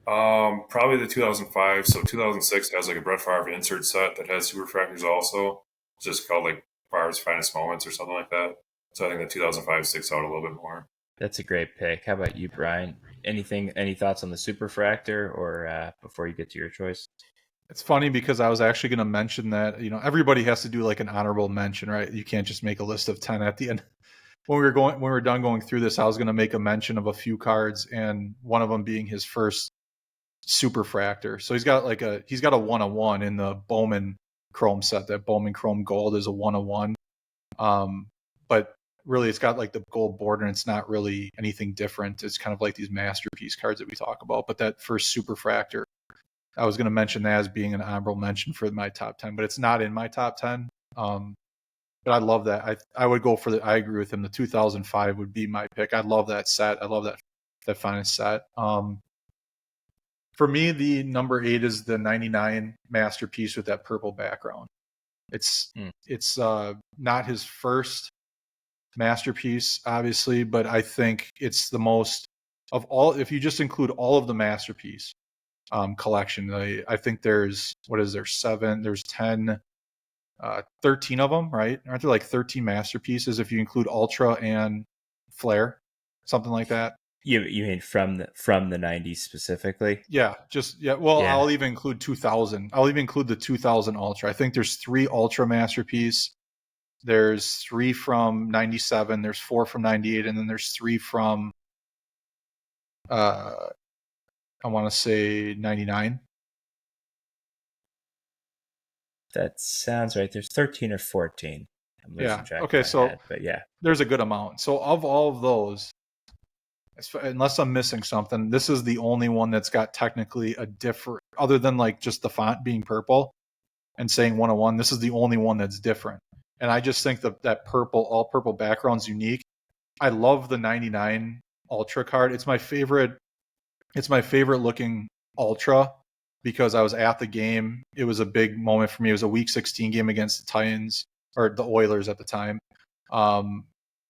Probably the 2005. So 2006 has like a Brett Favre insert set that has Superfractors also. It's just called like Favre's Finest Moments or something like that. So I think the 2005 sticks out a little bit more. That's a great pick. How about you, Brian? Any thoughts on the Superfractor or before you get to your choice? It's funny because I was actually going to mention that, everybody has to do like an honorable mention, right? You can't just make a list of 10 at the end. When we were done going through this, I was going to make a mention of a few cards, and one of them being his first Superfractor. So he's got a 101 in the Bowman Chrome set. That Bowman Chrome Gold is a 101. But really, it's got like the gold border, and it's not really anything different. It's kind of like these masterpiece cards that we talk about. But that first Superfractor, I was going to mention that as being an honorable mention for my top 10, but it's not in my top 10. But I love that. I would go for I agree with him. The 2005 would be my pick. I love that set. I love that Finest set. For me, the number 8 is the 99 Masterpiece with that purple background. It's not his first Masterpiece, obviously, but I think it's the most of all. If you just include all of the Masterpiece collection, I think there's 7? There's 10. 13 of them, right? Aren't there like 13 masterpieces if you include Ultra and Flare, something like that? You mean from the 90s specifically? Yeah, Well, yeah. I'll even include 2000. I'll even include the 2000 Ultra. I think there's 3 Ultra masterpiece. There's 3 from 97. There's 4 from 98, and then there's 3 from I want to say 99. That sounds right. There's 13 or 14. I'm losing track Okay, of my head, but yeah. There's a good amount. So of all of those, unless I'm missing something, this is the only one that's got technically a different, other than like just the font being purple and saying 101, this is the only one that's different. And I just think that all purple background's unique. I love the 99 Ultra card. It's my favorite looking Ultra because I was at the game. It was a big moment for me. It was a Week 16 game against the Titans, or the Oilers at the time.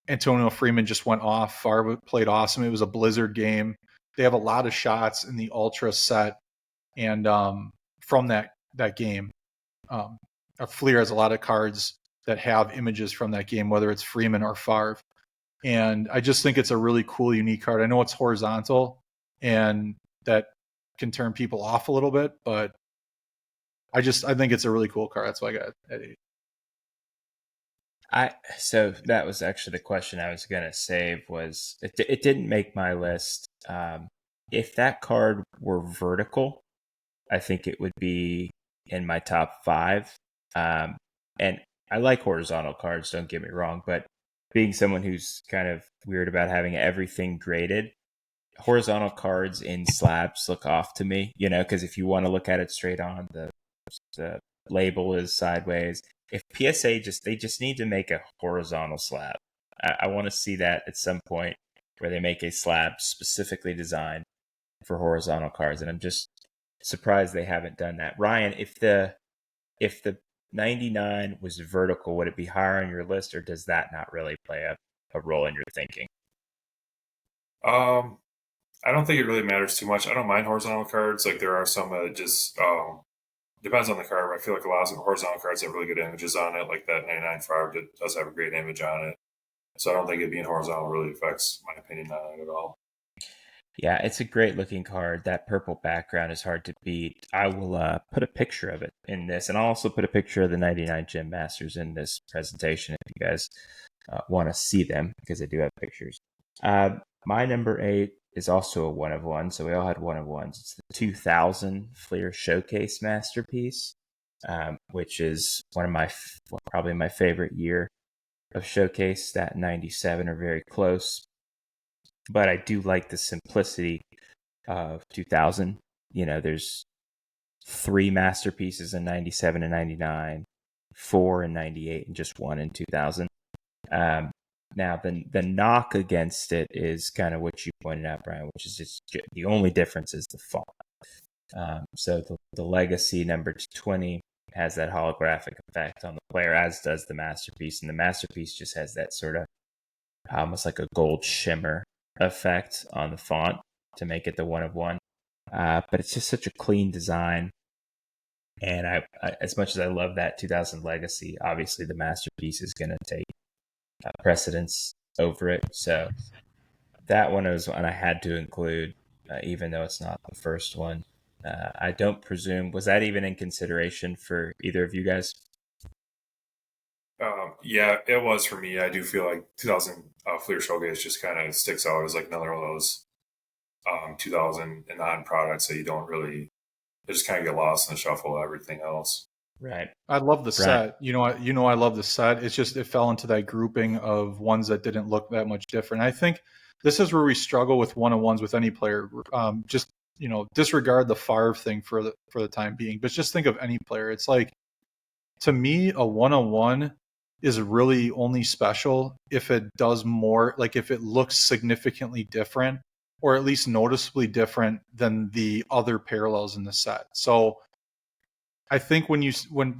Antonio Freeman just went off. Favre played awesome. It was a blizzard game. They have a lot of shots in the Ultra set, and from that game, Fleer has a lot of cards that have images from that game, whether it's Freeman or Favre. And I just think it's a really cool, unique card. I know it's horizontal, and that can turn people off a little bit, but I think it's a really cool card. That's why I got it at 8. So that was actually the question I was going to save. Was it didn't make my list. If that card were vertical, I think it would be in my top 5. And I like horizontal cards, don't get me wrong, but being someone who's kind of weird about having everything graded, horizontal cards in slabs look off to me, because if you want to look at it straight on, the label is sideways. If PSA they just need to make a horizontal slab. I want to see that at some point where they make a slab specifically designed for horizontal cards. And I'm just surprised they haven't done that. Ryan, if the 99 was vertical, would it be higher on your list, or does that not really play a role in your thinking? I don't think it really matters too much. I don't mind horizontal cards. Like, there are some that just depends on the card. I feel like a lot of horizontal cards have really good images on it, like that 99 Favre does have a great image on it. So I don't think it being horizontal really affects my opinion on it at all. Yeah, it's a great looking card. That purple background is hard to beat. I will put a picture of it in this, and I'll also put a picture of the 99 Gem Masters in this presentation if you guys want to see them, because I do have pictures. My number 8 is also a 1 of 1, so we all had 1 of 1s. It's the 2000 Fleer Showcase Masterpiece, which is one of probably my favorite year of Showcase. That 97 are very close. But I do like the simplicity of 2000. There's 3 masterpieces in 97 and 99, 4 in 98, and just 1 in 2000. Now, the knock against it is kind of what you pointed out, Brian, which is just the only difference is the font. So the Legacy number 20 has that holographic effect on the player, as does the Masterpiece. And the Masterpiece just has that sort of almost like a gold shimmer effect on the font to make it the 1 of 1. But it's just such a clean design. And I as much as I love that 2000 Legacy, obviously the Masterpiece is going to take precedence over it. So that one was one I had to include, even though it's not the first one. I don't presume, was that even in consideration for either of you guys? Yeah, it was for me. I do feel like 2000 Fleer Showcase just kind of sticks out as like another one of those 2009 products that you don't really, they just kind of get lost in the shuffle of everything else. Right. I love the set. I love the set. It's just it fell into that grouping of ones that didn't look that much different. I think this is where we struggle with 1-on-1s with any player. Just disregard the Favre thing for the time being, but just think of any player. It's like, to me, a 1-on-1 is really only special if it does more, like if it looks significantly different, or at least noticeably different than the other parallels in the set. So I think when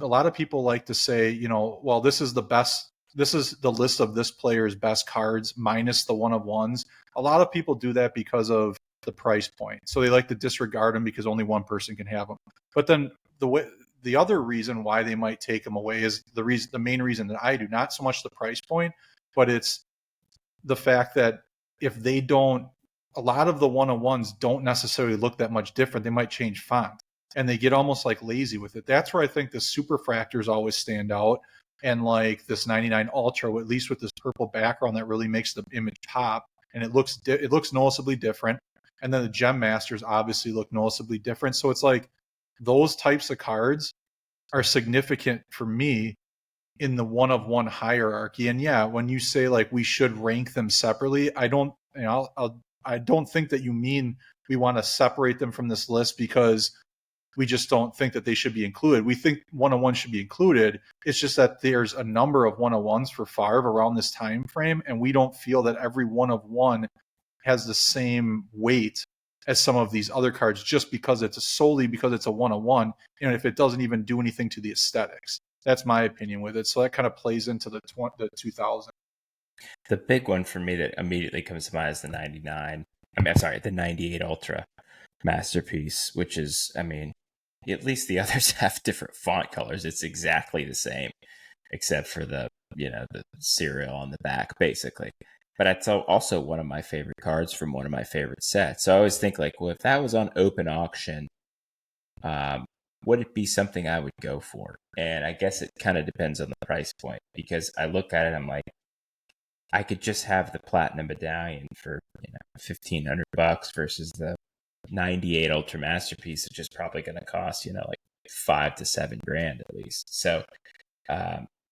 a lot of people like to say, well, this is the list of this player's best cards minus the 1-of-1s. A lot of people do that because of the price point. So they like to disregard them because only one person can have them. But then the other reason why they might take them away is the main reason that I do, not so much the price point, but it's the fact that if they don't, a lot of the 1-on-1s don't necessarily look that much different. They might change font, and they get almost like lazy with it. That's where I think the superfractors always stand out. and like this 99 Ultra, at least with this purple background that really makes the image pop, and it looks noticeably different. And then the Gem Masters obviously look noticeably different. So it's like those types of cards are significant for me in the one of one hierarchy. And yeah, when you say like we should rank them separately, I don't, I don't think that you mean we want to separate them from this list because we just don't think that they should be included. We think one of one should be included. It's just that there's a number of one of ones for Favre around this time frame, and we don't feel that every one of one has the same weight as some of these other cards just because it's solely because it's a one-on-one, and if it doesn't even do anything to the aesthetics. That's my opinion with it. So that kind of plays into the 2000. The big one for me that immediately comes to mind is the 99. The 98 Ultra Masterpiece, which is, at least the others have different font colors. It's exactly the same, except for the cereal on the back, basically. But it's also one of my favorite cards from one of my favorite sets. So I always think like, well, if that was on open auction, would it be something I would go for? And I guess it kind of depends on the price point, because I look at it, I'm like, I could just have the platinum medallion for $1,500 versus the 98 Ultra Masterpiece, which is probably going to cost like $5 to $7 grand at least. So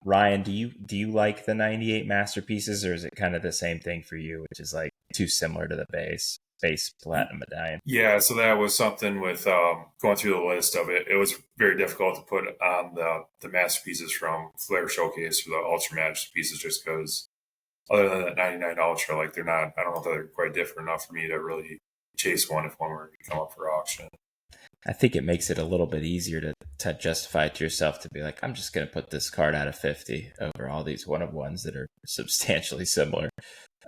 Ryan, do you like the 98 Masterpieces, or is it kind of the same thing for you, which is like too similar to the base platinum medallion? Yeah, so that was something with going through the list of it. It was very difficult to put on the Masterpieces from Flair Showcase or the Ultra Masterpieces, just because other than that 99 Ultra, like they're not, I don't know if they're quite different enough for me to really chase one if one were to come up for auction. I think it makes it a little bit easier to justify it to yourself to be like, I'm just going to put this card out of 50 over all these one-of-ones that are substantially similar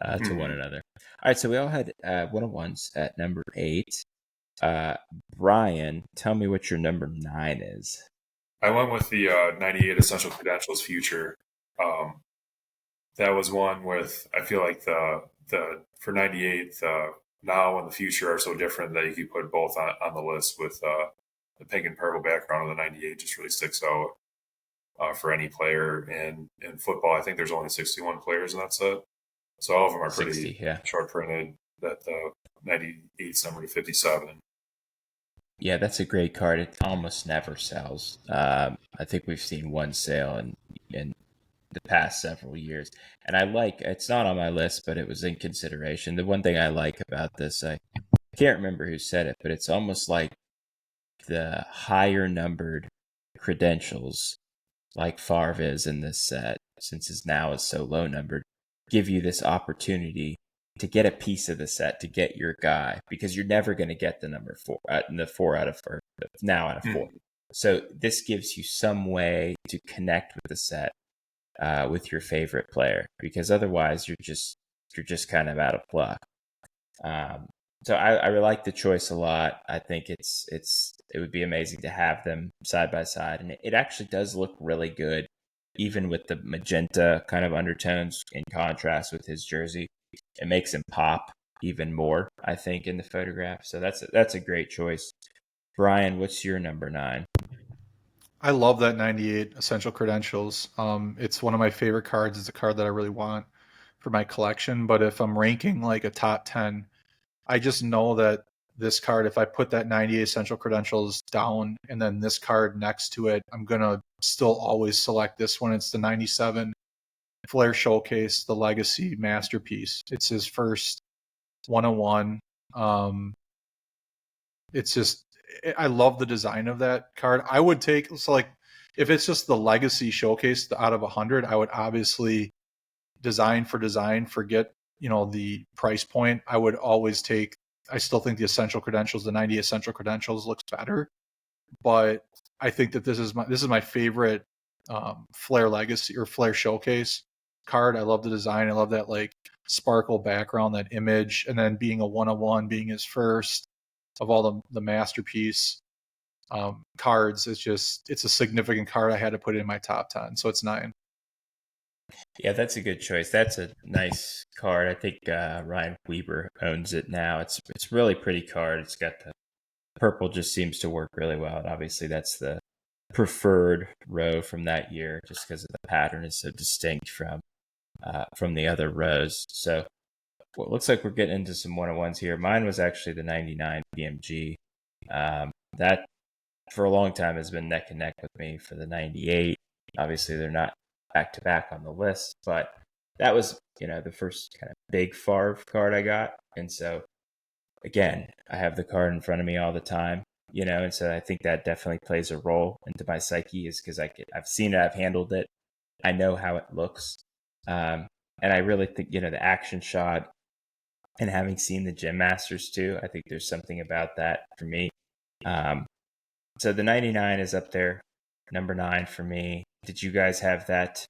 to one another. All right, so we all had one-of-ones at number 8. Brian, tell me what your number 9 is. I went with the 98 Essential Credentials Future. That was one with, I feel like the for 98, now and the future are so different that you could put both on the list, with the pink and purple background of the 98 just really sticks out for any player in football. I think there's only 61 players in that set, so all of them are pretty 60, short printed. That 98's number to 57. Yeah, that's a great card. It almost never sells. I think we've seen one sale in the past several years. And it's not on my list, but it was in consideration. The one thing I like about this, I can't remember who said it, but it's almost like the higher numbered credentials, like Favre is in this set, since his now is so low numbered, give you this opportunity to get a piece of the set, to get your guy, because you're never going to get the number 4, the 4 out of 4, now out of 4. So this gives you some way to connect with the set with your favorite player, because otherwise you're just kind of out of luck. So I really like the choice a lot. I think it would be amazing to have them side by side, and it actually does look really good, even with the magenta kind of undertones in contrast with his jersey. It makes him pop even more, I think, in the photograph. So that's a great choice. Brian, what's your number 9? I love that 98 Essential Credentials. It's one of my favorite cards. It's a card that I really want for my collection. But if I'm ranking like a top 10, I just know that this card, if I put that 98 Essential Credentials down and then this card next to it, I'm going to still always select this one. It's the 97 Flair Showcase, the Legacy Masterpiece. It's his first one-on-one. It's just, I love the design of that card. I would take, so like, if it's just the Legacy Showcase out of 100, I would obviously design, forget, the price point. I would always take, I still think the Essential Credentials, the 90 Essential Credentials looks better, but I think that this is my favorite Flair Legacy or Flair Showcase card. I love the design. I love that like sparkle background, that image, and then being a one-on-one, being his first of all the Masterpiece cards. It's a significant card. I had to put it in my top 10, so it's 9. Yeah, that's a good choice. That's a nice card. I think Ryan Weber owns it now. It's really pretty card. It's got the purple, just seems to work really well. And obviously that's the preferred row from that year, just because the pattern is so distinct from the other rows. So, well, it looks like we're getting into some 101s here. Mine was actually the 99 PMG. That for a long time has been neck and neck with me for the 98. Obviously, they're not back to back on the list, but that was, the first kind of big Favre card I got. And so, again, I have the card in front of me all the time, and so I think that definitely plays a role into my psyche, is because I've seen it, I've handled it, I know how it looks. And I really think, the action shot, and having seen the Gym Masters too, I think there's something about that for me. So the 99 is up there, number 9 for me. Did you guys have that?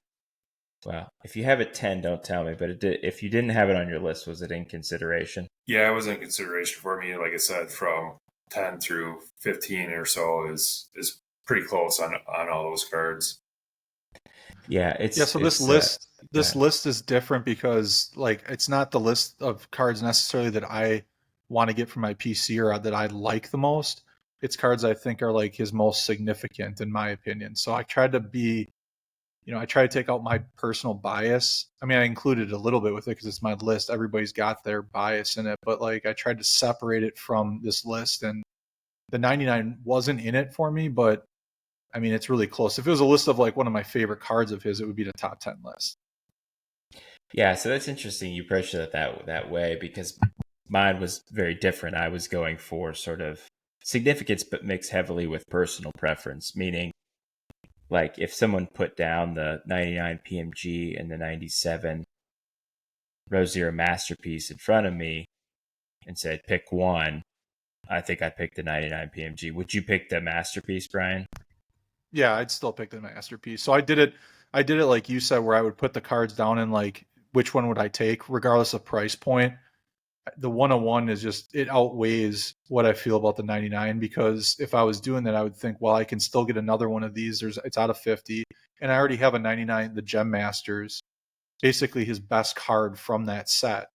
Well, if you have it 10, don't tell me. But if you didn't have it on your list, was it in consideration? Yeah, it was in consideration for me. Like I said, from 10 through 15 or so is pretty close on all those cards. Yeah, So this list is different because it's not the list of cards necessarily that I want to get from my PC or that I like the most. It's cards I think are his most significant in my opinion. So I tried to be, I try to take out my personal bias. I mean, I included a little bit with it because it's my list. Everybody's got their bias in it, but I tried to separate it from this list, and the 99 wasn't in it for me, but I mean, it's really close. If it was a list of one of my favorite cards of his, it would be the top 10 list. Yeah, so that's interesting. You approached it that way, because mine was very different. I was going for sort of significance, but mixed heavily with personal preference, meaning if someone put down the 99 PMG and the 97 Row Zero Masterpiece in front of me and said, pick one, I think I'd pick the 99 PMG. Would you pick the Masterpiece, Brian? Yeah, I'd still pick the Masterpiece. So I did it like you said, where I would put the cards down and which one would I take, regardless of price point. The 101 is just, it outweighs what I feel about the 99, because if I was doing that, I would think, well, I can still get another one of these. It's out of 50, and I already have a 99, the Gem Masters, basically his best card from that set,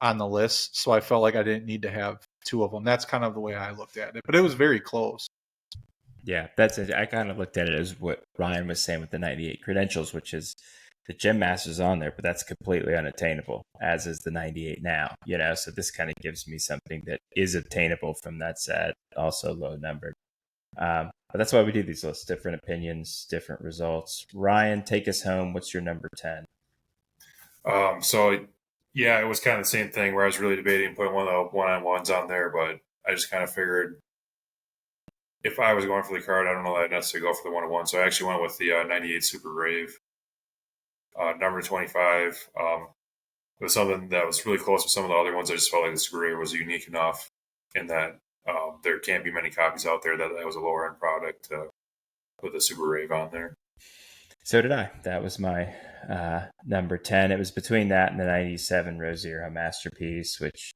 on the list. So I felt like I didn't need to have two of them. That's kind of the way I looked at it, but it was very close. Yeah, that's it. I kind of looked at it as what Ryan was saying with the 98 credentials, which is the Gem Masters on there, but that's completely unattainable, as is the 98 now, so this kind of gives me something that is obtainable from that set, also low numbered. But that's why we do these lists, different opinions, different results. Ryan, take us home. What's your number 10? So yeah, it was kind of the same thing where I was really debating putting one of the one-on-ones on there, but I just kind of figured if I was going for the card, I don't know that I'd necessarily go for the one-on-one. So I actually went with the 98 Super Rave. Number 25 it was something that was really close with some of the other ones. I just felt like the Super Rave was unique enough in that there can't be many copies out there that was a lower end product to put the Super Rave on there. So did I. That was my number 10. It was between that and the 97 Row Zero Masterpiece, which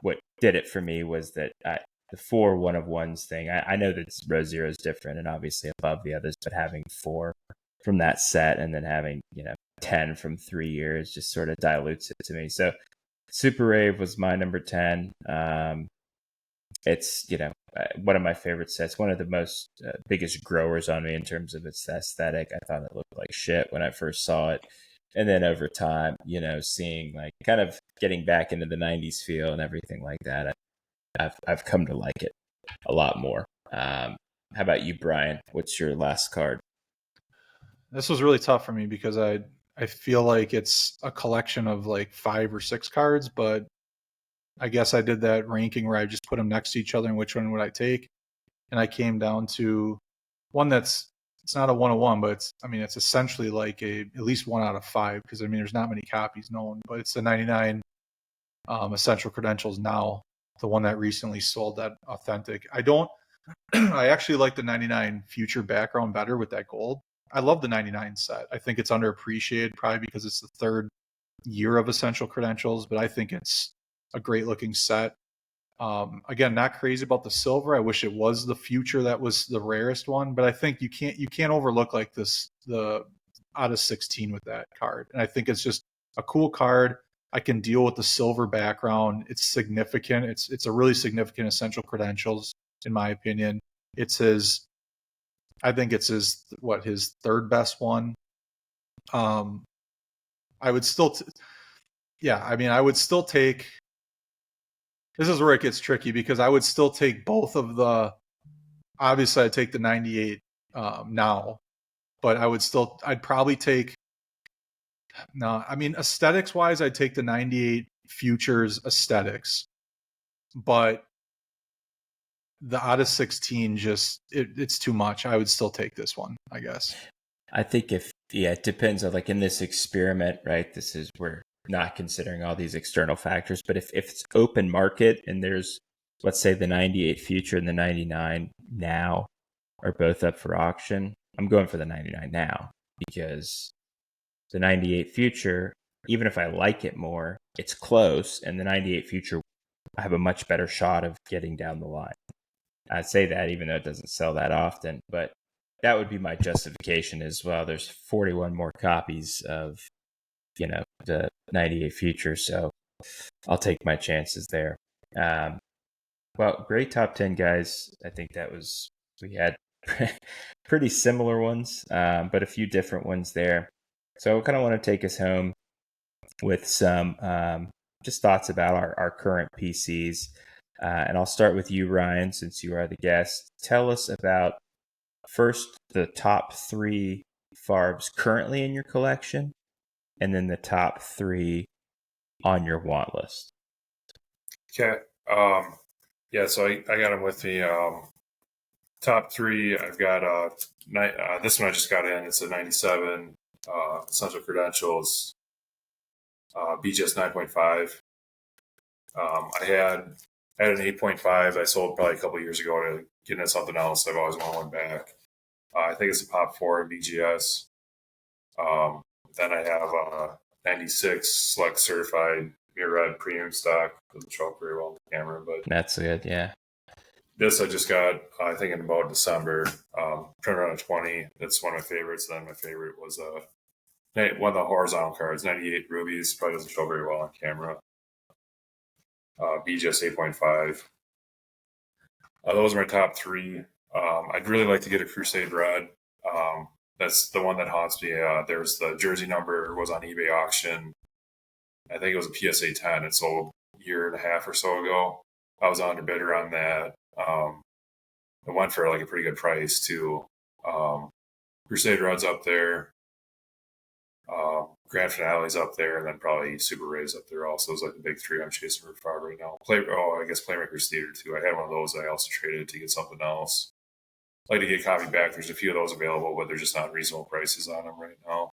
what did it for me was that the 4 one-of-ones thing. I know that Row Zero is different and obviously above the others, but having 4 from that set and then having 10 from 3 years just sort of dilutes it to me. So Super Rave was my number 10. It's one of my favorite sets, one of the most biggest growers on me in terms of its aesthetic. I thought it looked like shit when I first saw it, and then over time seeing kind of getting back into the 90s feel and everything like that, I've come to like it a lot more. How about you, Brian? What's your last card? This was really tough for me because I feel like it's a collection of 5 or 6 cards, but I guess I did that ranking where I just put them next to each other and which one would I take. And I came down to one it's not a 101, but it's essentially at least 1 out of 5, because there's not many copies known, but it's the 99 Essential Credentials now, the one that recently sold, that authentic. I actually like the 99 Future background better with that gold. I love the 99 set. I think it's underappreciated, probably because it's the 3rd year of Essential Credentials, but I think it's a great looking set. Again, not crazy about the silver. I wish it was the Future that was the rarest one, but I think you can't overlook the out of 16 with that card. And I think it's just a cool card. I can deal with the silver background. It's significant. It's a really significant Essential Credentials, in my opinion. It's his I think it's his third best one. I would still, I would still take. This is where it gets tricky because I would still take both of the. Obviously, I'd take the 98 now, but I'd probably take. No, I mean aesthetics wise, I'd take the 98 Futures aesthetics, but the out of 16 it's too much. I would still take this one, I guess. I think it depends on, like, in this experiment, right? We're not considering all these external factors, but if it's open market and there's, let's say, the 98 Future and the 99 now are both up for auction, I'm going for the 99 now, because the 98 Future, even if I like it more, it's close, and the 98 Future, I have a much better shot of getting down the line. I say that even though it doesn't sell that often, but that would be my justification as well. There's 41 more copies of, the 98 Future, so I'll take my chances there. Well, great top 10, guys. I think we had pretty similar ones, but a few different ones there. So I kind of want to take us home with some just thoughts about our current PCs. And I'll start with you, Ryan, since you are the guest. Tell us about, first, the top 3 Farbs currently in your collection, and then the top 3 on your want list. Okay. So I got them with me. Top 3, I've got this one I just got in. It's a 97 Essential Credentials BGS 9.5. I had an 8.5 I sold probably a couple years ago to get into something else. I've always wanted one back. I think it's a Pop 4 BGS. Then I have a 96 Select Certified Mirror Red Premium stock. Doesn't show up very well on the camera, but That's good, yeah. this I just got, I think, in about December. Turned around at 20. That's one of my favorites. Then my favorite was one of the horizontal cards, 98 Rubies. Probably doesn't show very well on camera. BGS 8.5. Those are my top 3. I'd really like to get a Crusade Red. That's the one that haunts me. There's the jersey number, was on eBay auction. I think it was a PSA 10. It sold a year and a half or so ago. I was on a bidder on that. It went for like a pretty good price too. Crusade Red's up there. Grand Finale's up there, and then probably Super Ray's up there also. It's like the big 3 I'm chasing for Favre right now. I guess Playmaker's Theater too. I had one of those I also traded to get something else. I'd like to get a copy back. There's a few of those available, but they're just not reasonable prices on them right now.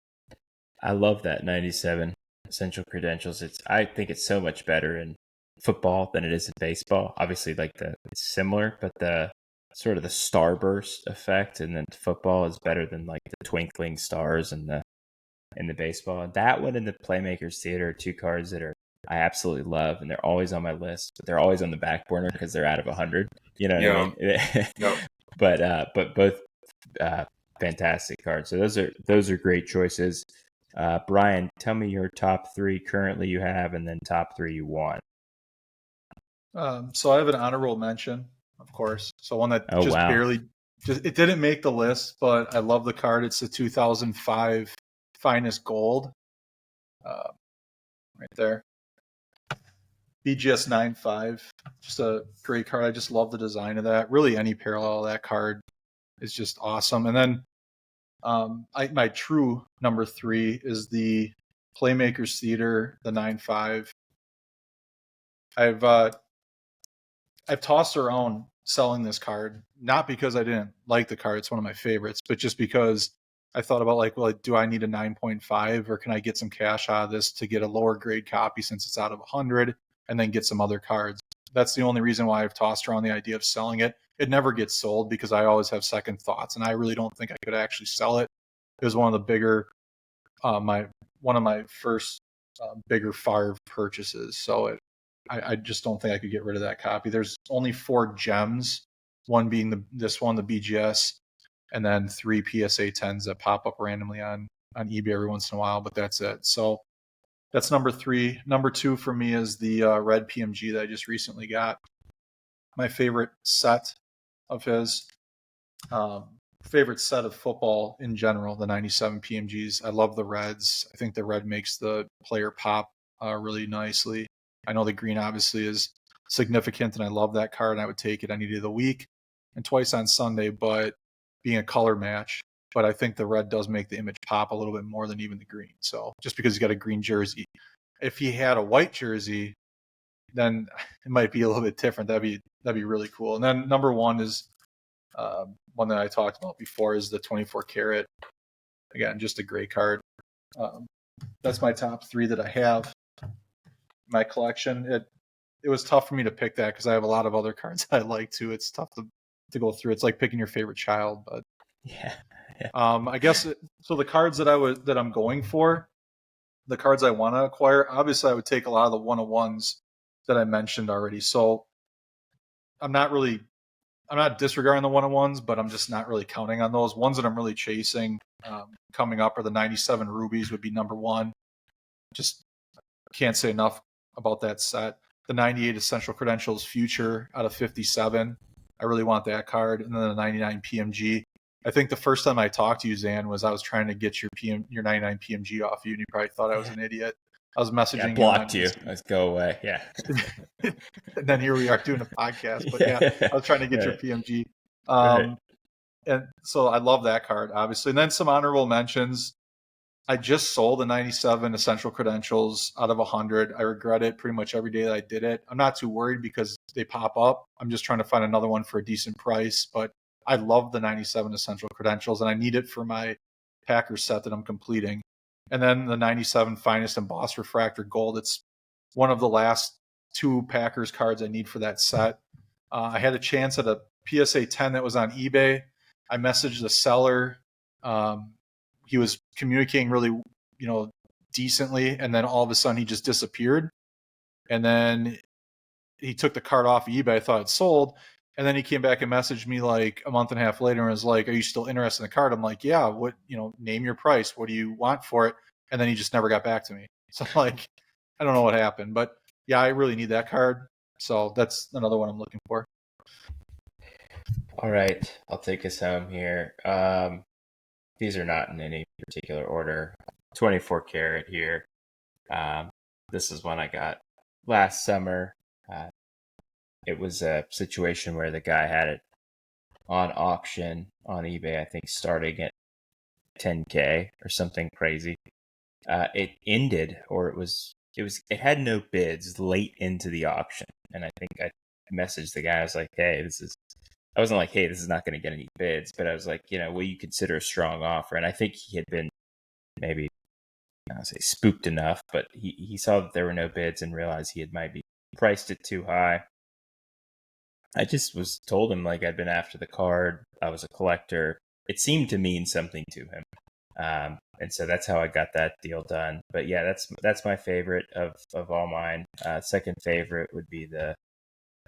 I love that 97 Essential Credentials. I think it's so much better in football than it is in baseball. Obviously, it's similar, but the sort of the starburst effect and then football is better than like the twinkling stars in the baseball. And that one and the Playmakers Theater are 2 cards that I absolutely love, and they're always on my list, but they're always on the back burner because they're out of 100. You know what I mean? Yep. But both fantastic cards. So those are great choices. Brian, tell me your top 3 currently you have, and then top 3 you want. So I have an honorable mention, of course. So one that it didn't make the list, but I love the card. It's the 2005 Finest Gold, right there. BGS 9.5, just a great card. I just love the design of that. Really, any parallel of that card is just awesome. And then my true number 3 is the Playmakers Theater, the 9.5. I've tossed around selling this card, not because I didn't like the card. It's one of my favorites, but just because I thought about do I need a 9.5 or can I get some cash out of this to get a lower grade copy since it's out of 100 and then get some other cards. That's the only reason why I've tossed around the idea of selling it. It never gets sold because I always have second thoughts, and I really don't think I could actually sell it. It was one of the bigger, one of my first bigger Favre purchases. So I just don't think I could get rid of that copy. There's only 4 gems, one being this one, the BGS, and then 3 PSA 10s that pop up randomly on eBay every once in a while, but that's it. So that's number 3. Number 2 for me is the red PMG that I just recently got. My favorite set of his. favorite set of football in general, the 97 PMGs. I love the reds. I think the red makes the player pop really nicely. I know the green obviously is significant, and I love that card, and I would take it any day of the week and twice on Sunday, but being a color match. But I think the red does make the image pop a little bit more than even the green. So just because he's got a green jersey, if he had a white jersey, then it might be a little bit different. That'd be really cool. And then number one is one that I talked about before is the 24 karat. Again, just a great card. That's my top three that I have in my collection. It was tough for me to pick that because I have a lot of other cards I like too. It's tough to go through. It's like picking your favorite child, but Yeah. I guess so. The cards that I'm going for, the cards I want to acquire, obviously I would take a lot of the 101s that I mentioned already. So I'm not disregarding the 101s, but I'm just not really counting on those. Ones that I'm really chasing coming up are the 97 rubies would be number one. Just can't say enough about that set. The 98 essential credentials future out of 57. I really want that card. And then the 99 PMG. I think the first time I talked to you, Zan, was I was trying to get your 99 PMG off you, and you probably thought I was an idiot. I was messaging I blocked you. Let's go away. Yeah. And then here we are doing a podcast. But yeah, I was trying to get your PMG. And so I love that card, obviously. And then some honorable mentions. I just sold the 97 essential credentials out of 100. I regret it pretty much every day that I did it. I'm not too worried because they pop up. I'm just trying to find another one for a decent price. But I love the 97 essential credentials, and I need it for my Packers set that I'm completing. And then the 97 finest embossed refractor gold. It's one of the last two Packers cards I need for that set. I had a chance at a PSA 10 that was on eBay. I messaged the seller. He was communicating really, decently, and then all of a sudden he just disappeared. And then he took the card off eBay. I thought it sold. And then he came back and messaged me like a month and a half later and was like, "Are you still interested in the card?" I'm like, "Yeah, what, name your price. What do you want for it?" And then he just never got back to me. So like, I don't know what happened, but yeah, I really need that card. So that's another one I'm looking for. All right. I'll take us home here. These are not in any particular order. 24 karat here. This is one I got last summer. It was a situation where the guy had it on auction on eBay, I think starting at 10K or something crazy. It ended, or it had no bids late into the auction. And I think I messaged the guy. I was like, "Hey, I wasn't like, hey, this is not going to get any bids," but I was like, will you consider a strong offer? And I think he had been maybe, I don't say spooked enough, but he saw that there were no bids and realized he had maybe priced it too high. I just told him like I'd been after the card. I was a collector. It seemed to mean something to him. And so that's how I got that deal done. But yeah, that's my favorite of all mine. Second favorite would be the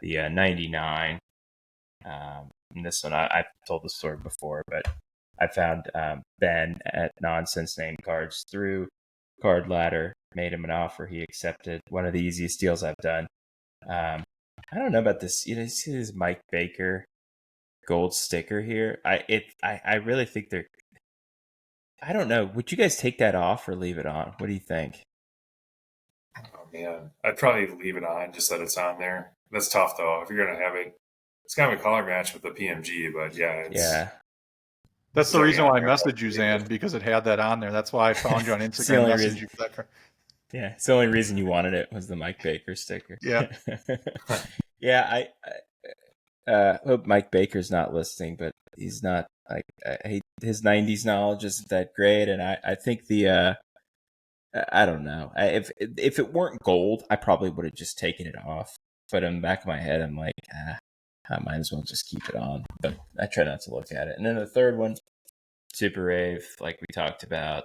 99. And this one, I've told the story before, but I found Ben at Nonsense Name Cards through Card Ladder, made him an offer. He accepted. One of the easiest deals I've done. I don't know about this. You see this Mike Baker gold sticker here. I really think they're. I don't know. Would you guys take that off or leave it on? What do you think? Oh man, I'd probably leave it on just that it's on there. That's tough though. If you're gonna have it, it's kind of a color match with the PMG, but yeah. That's the reason why I messaged you, Zan, because it had that on there. That's why I found you on Instagram. Messaged you for that. Yeah, it's the only reason you wanted it was the Mike Baker sticker. Yeah. Yeah, I hope Mike Baker's not listening, but he's not. His 90s knowledge isn't that great, and I think I don't know. If it weren't gold, I probably would have just taken it off. But in the back of my head, I'm like, I might as well just keep it on. But I try not to look at it. And then the third one, Super Rave, like we talked about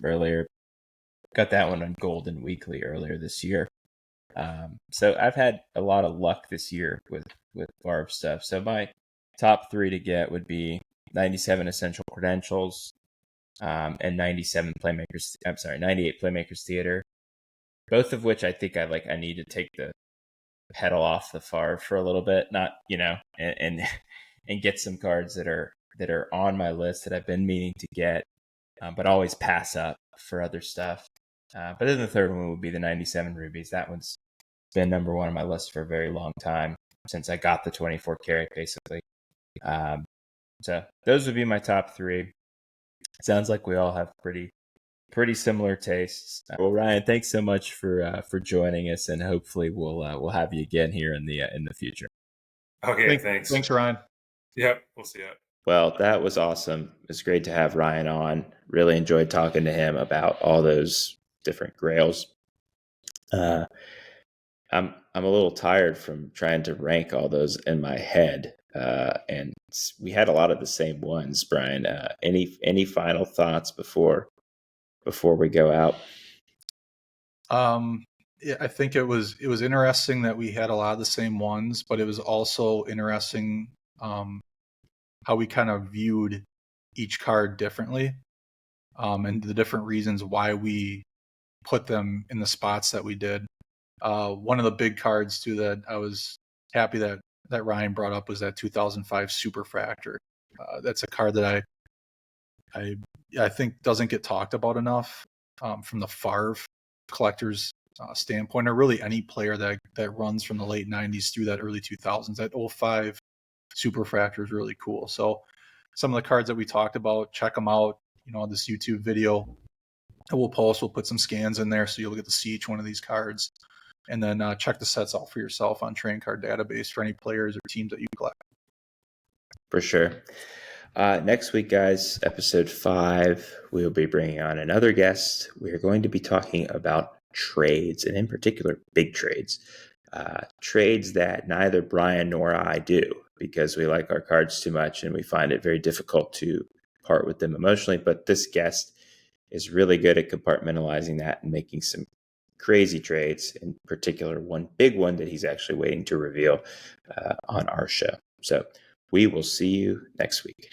earlier. Got that one on Golden Weekly earlier this year. So I've had a lot of luck this year with Barb stuff. So my top three to get would be 97 Essential Credentials and 98 Playmakers Theater. Both of which I think I need to take the pedal off the Favre for a little bit, not, and get some cards that are that are on my list that I've been meaning to get, but always pass up for other stuff. But then the third one would be the 97 Rubies. That one's been number one on my list for a very long time, since I got the 24 karat, basically. So those would be my top three. Sounds like we all have pretty similar tastes. Well, Ryan, thanks so much for joining us, and hopefully we'll have you again here in the future. Okay, thanks. Thanks, Ryan. Yep, we'll see you. Well, that was awesome. It's great to have Ryan on. Really enjoyed talking to him about all those different grails. I'm a little tired from trying to rank all those in my head, and we had a lot of the same ones. Brian, any final thoughts before we go out? Yeah, I think it was interesting that we had a lot of the same ones, but it was also interesting how we kind of viewed each card differently, and the different reasons why we put them in the spots that we did. One of the big cards too that I was happy that Ryan brought up was that 2005 Superfractor. That's a card that I think doesn't get talked about enough from the Favre collector's standpoint, or really any player that runs from the late 90s through that early 2000s. That 05 Superfractor is really cool. So some of the cards that we talked about, check them out. This YouTube video that we'll post, we'll put some scans in there so you'll get to see each one of these cards. And then check the sets out for yourself on Trading Card Database for any players or teams that you collect. For sure. Next week, guys, episode 5, we'll be bringing on another guest. We are going to be talking about trades, and in particular, big trades. Trades that neither Brian nor I do, because we like our cards too much and we find it very difficult to part with them emotionally. But this guest is really good at compartmentalizing that and making some crazy trades, in particular one big one that he's actually waiting to reveal on our show. So we will see you next week.